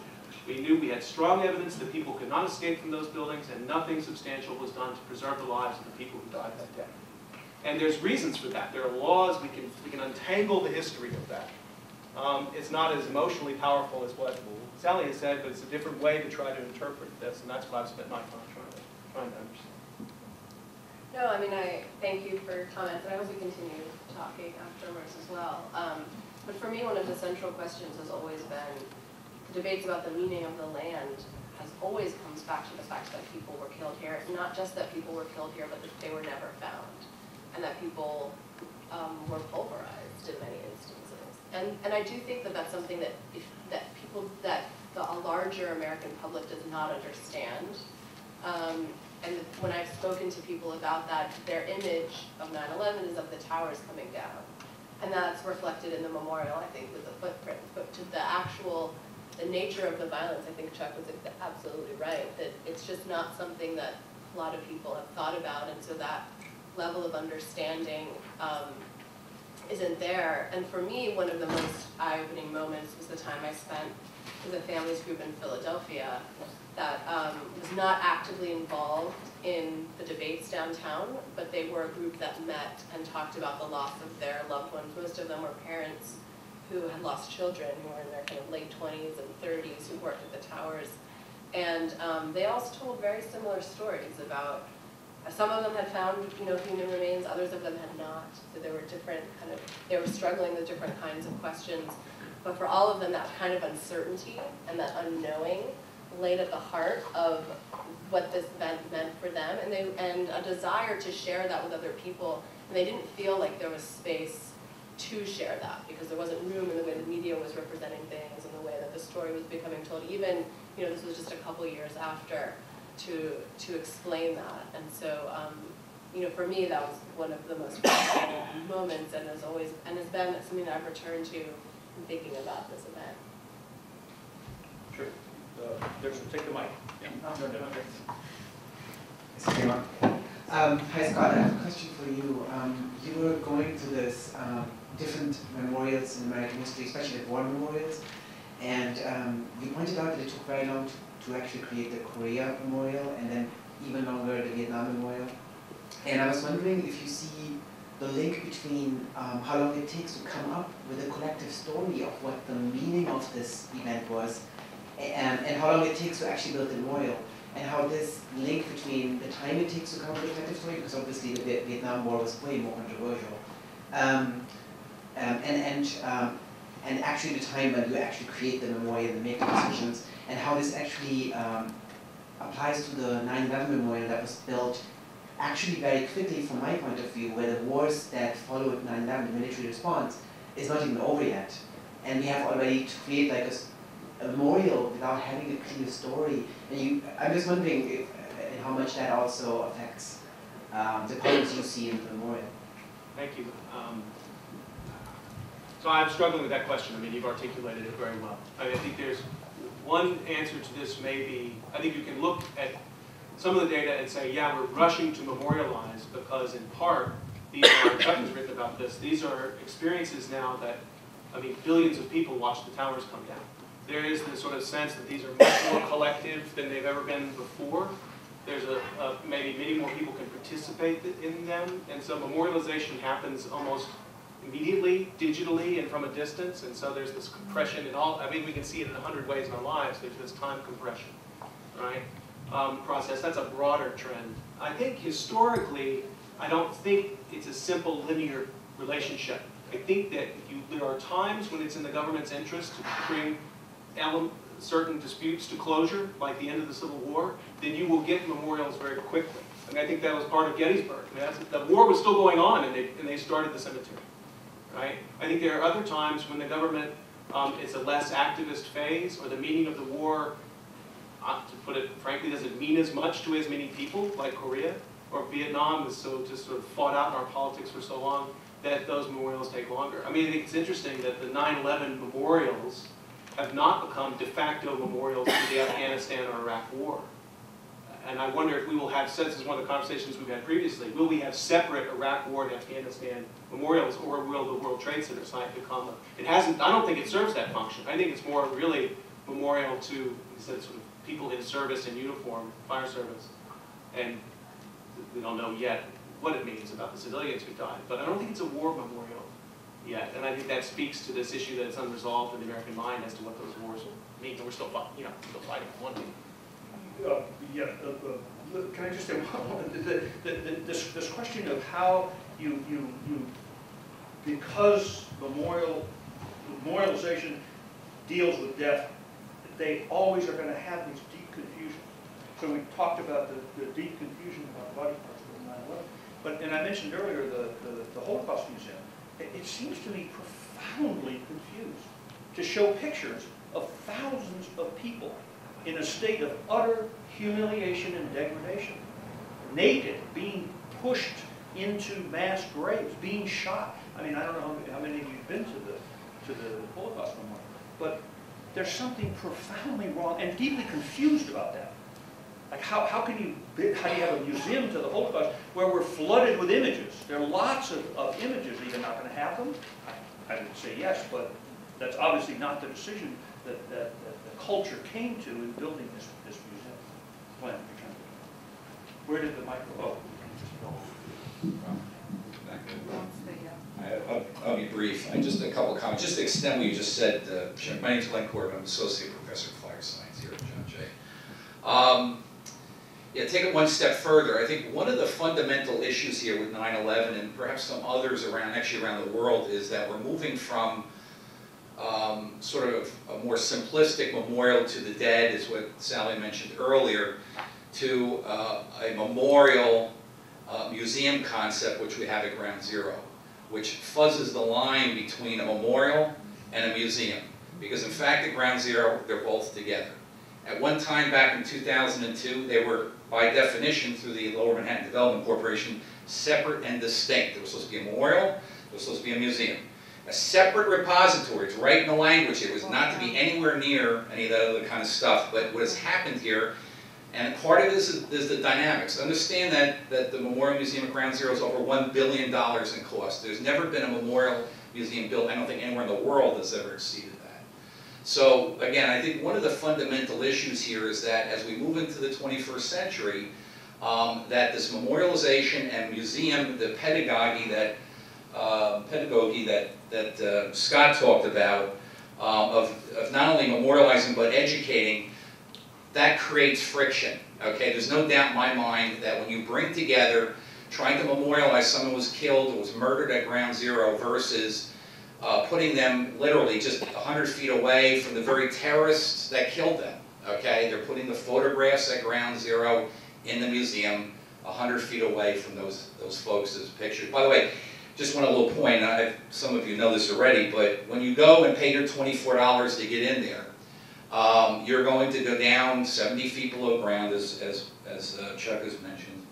We knew we had strong evidence that people could not escape from those buildings, and nothing substantial was done to preserve the lives of the people who died that day. And there's reasons for that. There are laws. We can untangle the history of that. It's not as emotionally powerful as what Sally has said, but it's a different way to try to interpret this, and that's what I've spent my time trying to understand. No, I mean, I thank you for your comments, and I hope we continue talking afterwards as well. But for me, one of the central questions has always been the debates about the meaning of the land has always comes back to the fact that people were killed here. Not just that people were killed here, but that they were never found, and that people were pulverized in many instances. And I do think that that's something that the larger American public does not understand. And when I've spoken to people about that, their image of 9/11 is of the towers coming down. And that's reflected in the memorial, I think, with the footprints. But to the nature of the violence, I think Chuck was absolutely right, that it's just not something that a lot of people have thought about. And so that level of understanding isn't there. And for me, one of the most eye-opening moments was the time I spent is a families group in Philadelphia that was not actively involved in the debates downtown, but they were a group that met and talked about the loss of their loved ones. Most of them were parents who had lost children, who were in their kind of late 20s and 30s, who worked at the towers. And they also told very similar stories about, some of them had found, human remains, others of them had not. So there were different they were struggling with different kinds of questions. But for all of them, that kind of uncertainty and that unknowing laid at the heart of what this event meant for them, and a desire to share that with other people. And they didn't feel like there was space to share that, because there wasn't room in the way the media was representing things and the way that the story was becoming told. Even, this was just a couple years after, to explain that. And so, for me, that was one of the most fascinating moments, and has been something that I've returned to in thinking about this event. Sure. Take the mic. Hi Scott, I have a question for you. You were going to this different memorials in American history, especially the war memorials, and you pointed out that it took very long to actually create the Korea Memorial, and then even longer the Vietnam Memorial. And I was wondering if you see the link between how long it takes to come up with a collective story of what the meaning of this event was, and how long it takes to actually build the memorial, and how this link between the time it takes to come up with a collective story, because obviously the Vietnam War was way more controversial, and actually the time when you actually create the memorial and make the decisions, and how this actually applies to the 9/11 memorial that was built actually very quickly from my point of view, where the wars that followed 9/11, the military response, is not even over yet. And we have already to create like a memorial without having a clear story. And I'm just wondering if, how much that also affects the problems you see in the memorial. Thank you. So I'm struggling with that question. I mean, you've articulated it very well. I mean, I think there's one answer to this may be, I think you can look at some of the data and say, yeah, we're rushing to memorialize because in part, these are, Chuck has written about this, these are experiences now that, I mean, billions of people watch the towers come down. There is this sort of sense that these are much more collective than they've ever been before. There's maybe many more people can participate in them, and so memorialization happens almost immediately, digitally, and from a distance, and so there's this compression in all, I mean, we can see it in 100 ways in our lives. There's this time compression, right? Process. That's a broader trend. I think historically, I don't think it's a simple linear relationship. I think that there are times when it's in the government's interest to bring certain disputes to closure, like the end of the Civil War, then you will get memorials very quickly. I mean, I think that was part of Gettysburg. I mean, the war was still going on, and they started the cemetery, right? I think there are other times when the government, it's a less activist phase, or the meaning of the war, to put it frankly, doesn't mean as much to as many people, like Korea, or Vietnam is so just sort of fought out in our politics for so long that those memorials take longer. I mean, I think it's interesting that the 9/11 memorials have not become de facto memorials to the Afghanistan or Iraq war. And I wonder if we will have, since this is one of the conversations we've had previously, will we have separate Iraq war and Afghanistan memorials, or will the World Trade Center site become it hasn't, I don't think it serves that function. I think it's more really memorial to, you said, sort of people in service in uniform, fire service, and we don't know yet what it means about the civilians who died, but I don't think it's a war memorial yet, and I think that speaks to this issue that is unresolved in the American mind as to what those wars mean, and we're still fighting, still fighting one day. Can I just say this question of how you because memorialization deals with death, they always are going to have these deep confusions. So we talked about the deep confusion about body parts with 9/11, but and I mentioned earlier the Holocaust Museum. It seems to me profoundly confused to show pictures of thousands of people in a state of utter humiliation and degradation, naked, being pushed into mass graves, being shot. I mean, I don't know how many of you have been to the Holocaust Memorial, but there's something profoundly wrong and deeply confused about that. Like how do you have a museum to the Holocaust where we're flooded with images? There are lots of images. Are you not going to have them? I would say yes, but that's obviously not the decision that the culture came to in building this museum. Glenn, you're trying to- where did the microphone? I'll be brief. Just a couple of comments. Just to extend what you just said, my name is Glenn Corbin. I'm Associate Professor of Fire Science here at John Jay. Yeah, take it one step further. I think one of the fundamental issues here with 9/11 and perhaps some others around the world is that we're moving from sort of a more simplistic memorial to the dead, is what Sally mentioned earlier, to a memorial museum concept which we have at Ground Zero, which fuzzes the line between a memorial and a museum. Because in fact at Ground Zero, they're both together. At one time back in 2002, they were, by definition, through the Lower Manhattan Development Corporation, separate and distinct. There was supposed to be a memorial, there was supposed to be a museum. A separate repository, it's right in the language, it was not to be anywhere near any of that other kind of stuff. But what has happened here, and part of this is the dynamics. Understand that the Memorial Museum at Ground Zero is over $1 billion in cost. There's never been a memorial museum built, I don't think anywhere in the world that's ever exceeded that. So again, I think one of the fundamental issues here is that as we move into the 21st century, that this memorialization and museum, the pedagogy that Scott talked about, of not only memorializing but educating, that creates friction. Okay, there's no doubt in my mind that when you bring together trying to memorialize someone who was killed or was murdered at Ground Zero versus putting them literally just 100 feet away from the very terrorists that killed them. Okay, they're putting the photographs at Ground Zero in the museum 100 feet away from those folks as pictured. By the way, just one little point, some of you know this already, but when you go and pay your $24 to get in there, you're going to go down 70 feet below ground, as Chuck has mentioned,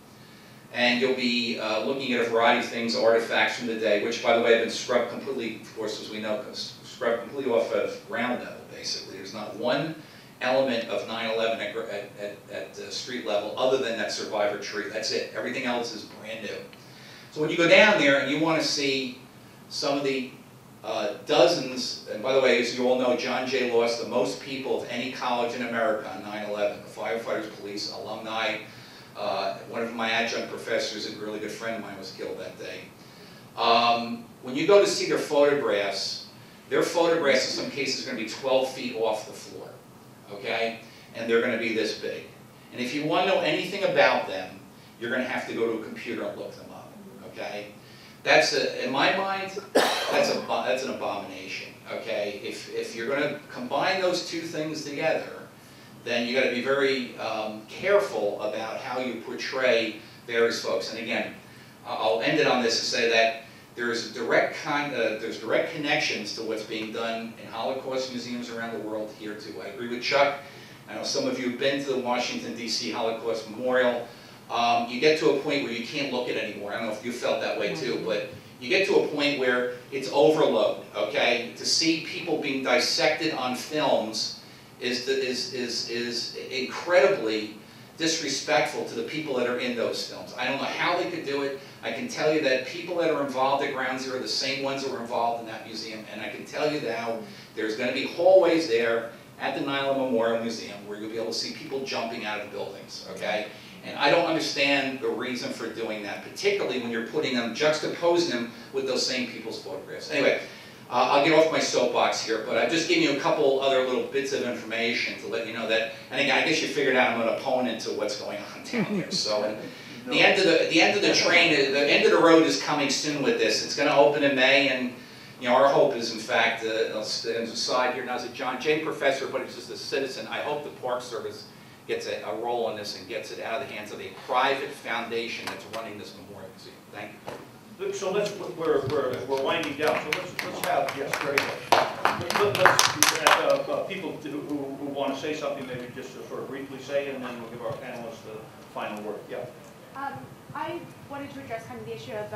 and you'll be looking at a variety of things, artifacts from the day, which, by the way, have been scrubbed completely, of course, as we know, scrubbed completely off of ground level, basically. There's not one element of 9/11 at street level other than that survivor tree. That's it. Everything else is brand new. So when you go down there and you want to see some of the dozens, and by the way, as you all know, John Jay lost the most people of any college in America on 9/11. The firefighters, police, alumni. One of my adjunct professors, a really good friend of mine, was killed that day. When you go to see their photographs in some cases are going to be 12 feet off the floor, okay? And they're going to be this big. And if you want to know anything about them, you're going to have to go to a computer and look them up, okay? In my mind, that's an abomination, okay? If you're going to combine those two things together, then you got to be very careful about how you portray various folks. And again, I'll end it on this to say that there's direct connections to what's being done in Holocaust museums around the world here too. I agree with Chuck. I know some of you have been to the Washington, D.C. Holocaust Memorial. You get to a point where you can't look at it anymore. I don't know if you felt that way too, but you get to a point where it's overload, okay? To see people being dissected on films is incredibly disrespectful to the people that are in those films. I don't know how they could do it. I can tell you that people that are involved at Ground Zero are the same ones that were involved in that museum, and I can tell you now there's going to be hallways there at the 9/11 Memorial Museum where you'll be able to see people jumping out of buildings, okay? And I don't understand the reason for doing that, particularly when you're putting them, juxtaposing them with those same people's photographs. Anyway, I'll get off my soapbox here, but I've just given you a couple other little bits of information to let you know that, and again, I guess you figured out I'm an opponent to what's going on down there. So the end of the train, the end of the road is coming soon with this. It's going to open in May, and you know, our hope is, in fact, I'll stand aside here now as a John Jay professor, but it's just a citizen. I hope the Park Service gets a role in this and gets it out of the hands of a private foundation that's running this memorial museum. Thank you. So we're winding down. So let's have, yes, very good. Let's people who want to say something, maybe just sort of briefly say, and then we'll give our panelists the final word. Yeah. I wanted to address kind of the issue of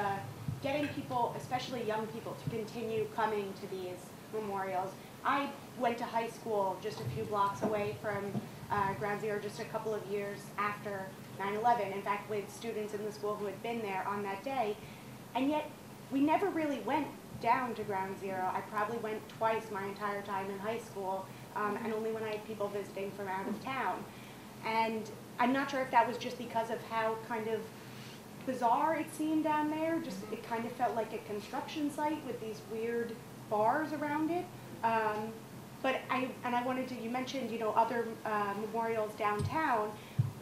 getting people, especially young people, to continue coming to these memorials. I went to high school just a few blocks away from Ground Zero just a couple of years after 9/11, in fact with students in the school who had been there on that day, and yet we never really went down to Ground Zero. I probably went twice my entire time in high school, and only when I had people visiting from out of town. And I'm not sure if that was just because of how kind of bizarre it seemed down there. Just it kind of felt like a construction site with these weird bars around it. But I wanted to, you mentioned, you know, other memorials downtown.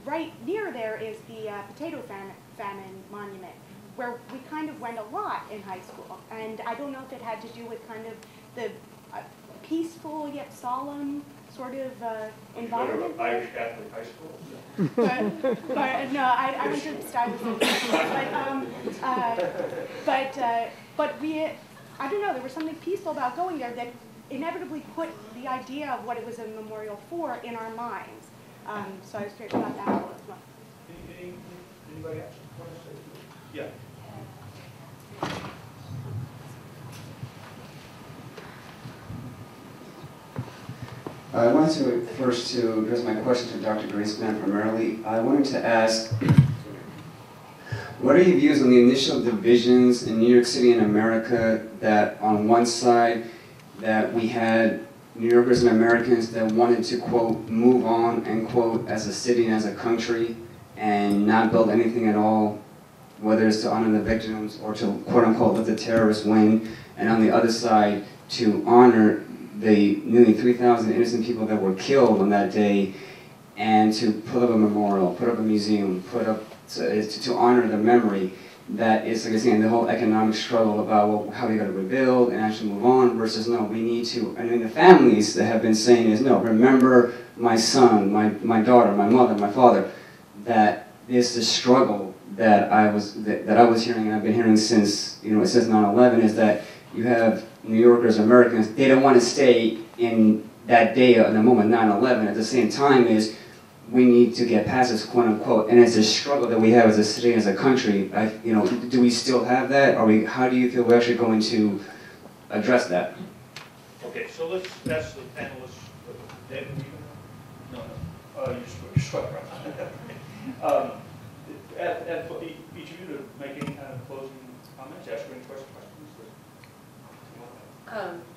Right near there is the potato famine monument, where we kind of went a lot in high school. And I don't know if it had to do with kind of the peaceful yet solemn sort of environment. Irish Catholic high school. But no, I went to Stuyvesant. But we, I don't know, there was something peaceful about going there that inevitably put the idea of what it was a memorial for in our minds. So I was curious about that as well. Anybody else want to say? Yeah. I wanted to first to address my question to Dr. Greenspan primarily. I wanted to ask, what are your views on the initial divisions in New York City and America, that on one side that we had New Yorkers and Americans that wanted to, quote, move on, end quote, as a city and as a country and not build anything at all, whether it's to honor the victims or to, quote unquote, let the terrorists win, and on the other side to honor the nearly 3,000 innocent people that were killed on that day, and to put up a memorial, put up a museum, put up to honor the memory. That is, like I said, the whole economic struggle about, well, how we got to rebuild and actually move on, versus no, we need to. I mean, the families that have been saying is, no, remember my son, my daughter, my mother, my father. That is the struggle that I was hearing, and I've been hearing since, you know, since 9/11, is that you have New Yorkers, Americans, they don't want to stay in that day in the moment, 9/11. At the same time, is we need to get past this, quote unquote, and it's a struggle that we have as a city, as a country. You know, do we still have that? How do you feel we're actually going to address that? Okay, so let's ask the panelists. David, no, you struck right. And for each of you to make any kind of closing comments, ask any questions.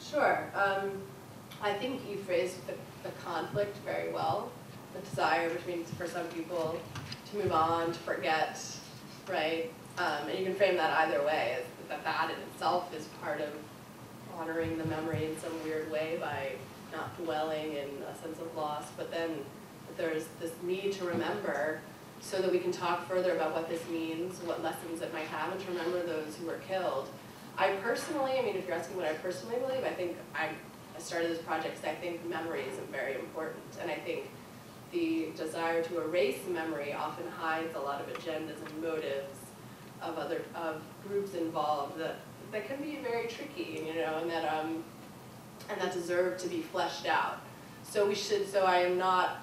Sure. I think you phrased the conflict very well. The desire between, for some people, to move on, to forget, right? And you can frame that either way, as that in itself is part of honoring the memory in some weird way by not dwelling in a sense of loss, but then there's this need to remember so that we can talk further about what this means, what lessons it might have, and to remember those who were killed. I personally, I mean, if you're asking what I personally believe, I think I started this project because I think memory is very important, and I think the desire to erase memory often hides a lot of agendas and motives of groups involved that can be very tricky, you know, and that deserve to be fleshed out. So we should. So I am not.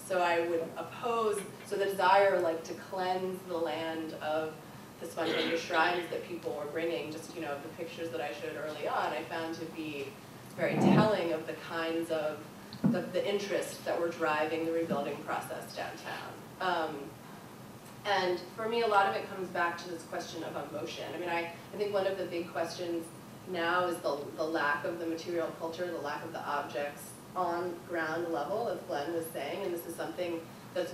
So I would oppose. So the desire, like, to cleanse the land of the spontaneous shrines that people were bringing, just, you know, the pictures that I showed early on, I found to be very telling of the kinds of the interests that were driving the rebuilding process downtown. And for me, a lot of it comes back to this question of emotion. I mean, I think one of the big questions now is the lack of the material culture, the lack of the objects on ground level, as Glenn was saying, and this is something that's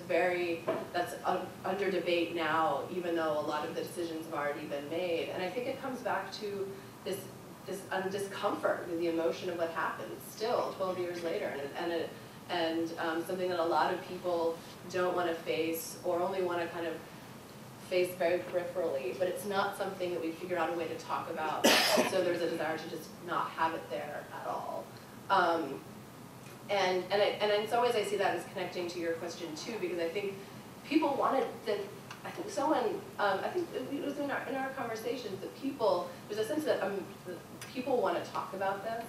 under debate now, even though a lot of the decisions have already been made. And I think it comes back to this discomfort with the emotion of what happened still 12 years later, and something that a lot of people don't want to face, or only want to kind of face very peripherally, but it's not something that we figure out a way to talk about, so there's a desire to just not have it there at all. And in some ways I see that as connecting to your question too, because I think people wanted that. I think it was in our conversations that there's a sense that people want to talk about this,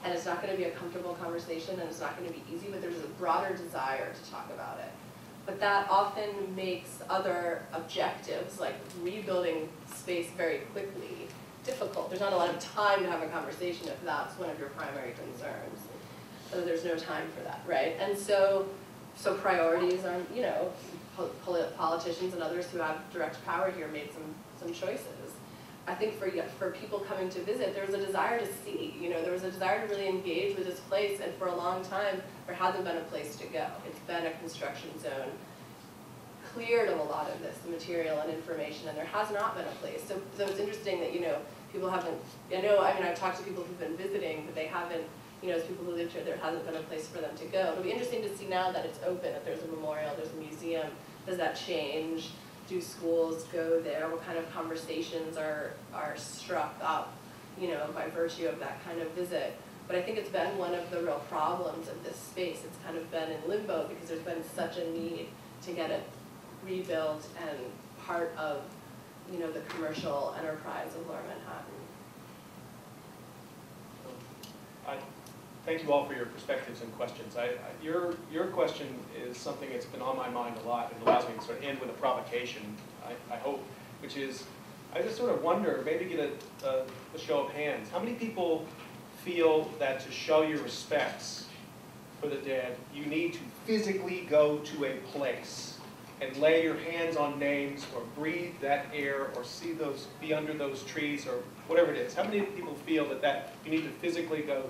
and it's not going to be a comfortable conversation, and it's not going to be easy, but there's a broader desire to talk about it. But that often makes other objectives, like rebuilding space very quickly, difficult. There's not a lot of time to have a conversation if that's one of your primary concerns. So there's no time for that, right? And so priorities are, you know, politicians and others who have direct power here made some choices. I think for people coming to visit, there was a desire to see, there was a desire to really engage with this place, and for a long time, there hasn't been a place to go. It's been a construction zone, cleared of a lot of this material and information, and there has not been a place. So it's interesting that, people haven't, I've talked to people who've been visiting, but they haven't, as people who lived here, there hasn't been a place for them to go. It'll be interesting to see now that it's open, that there's a memorial, there's a museum. Does that change? Do schools go there? What kind of conversations are struck up, by virtue of that kind of visit? But I think it's been one of the real problems of this space. It's kind of been in limbo because there's been such a need to get it rebuilt and part of, the commercial enterprise of Lower Manhattan. Thank you all for your perspectives and questions. Your question is something that's been on my mind a lot and allows me to sort of end with a provocation, I hope, which is, I just sort of wonder, maybe get a show of hands. How many people feel that to show your respects for the dead, you need to physically go to a place and lay your hands on names or breathe that air or be under those trees or whatever it is? How many people feel that you need to physically go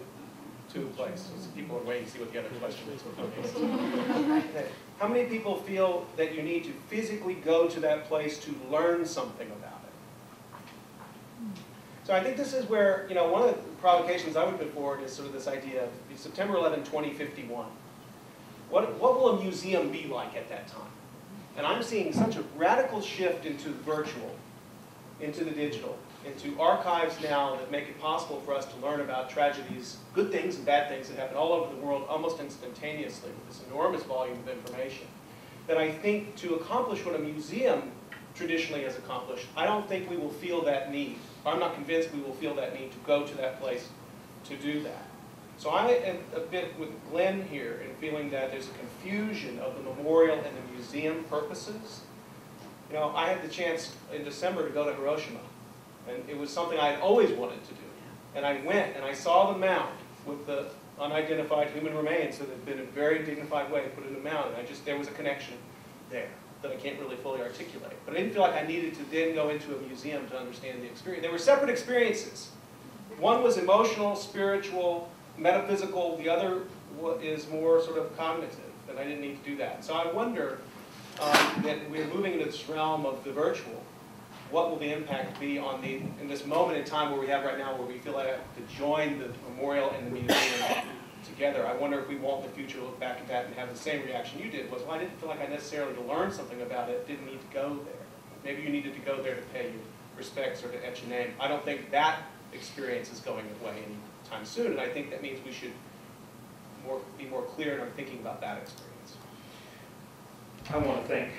to a place? So people are waiting to see what the other question is. Okay. How many people feel that you need to physically go to that place to learn something about it? So I think this is where, one of the provocations I would put forward is sort of this idea of September 11, 2051. What will a museum be like at that time? And I'm seeing such a radical shift into the virtual, into the digital, into archives now that make it possible for us to learn about tragedies, good things and bad things that happen all over the world almost instantaneously with this enormous volume of information. That I think to accomplish what a museum traditionally has accomplished, I don't think we will feel that need. I'm not convinced we will feel that need to go to that place to do that. So I am a bit with Glenn here in feeling that there's a confusion of the memorial and the museum purposes. I had the chance in December to go to Hiroshima. And it was something I had always wanted to do. And I went and I saw the mound with the unidentified human remains that had been in a very dignified way put in the mound. And there was a connection there that I can't really fully articulate. But I didn't feel like I needed to then go into a museum to understand the experience. They were separate experiences. One was emotional, spiritual, metaphysical. The other is more sort of cognitive. And I didn't need to do that. So I wonder that we're moving into this realm of the virtual. What will the impact be in this moment in time where we have right now, where we feel like I have to join the memorial and the museum together? I wonder if we won't in the future look back at that and have the same reaction you did, was, well, I didn't feel like I necessarily to learn something about it, didn't need to go there. Maybe you needed to go there to pay your respects or to etch a name. I don't think that experience is going away anytime soon, and I think that means we should be more clear in our thinking about that experience. I want to thank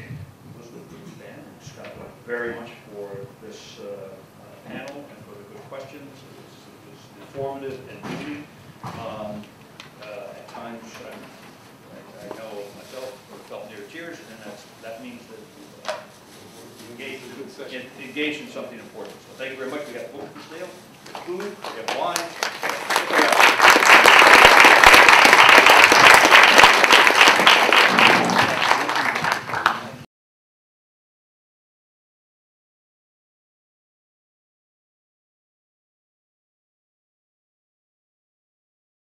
Elizabeth and Dan and Scott very much for this panel and for the good questions. It was informative and moving. At times, I know myself felt near tears, and that means that we're engaged in something important. So thank you very much. We got book for sale, food, we have wine.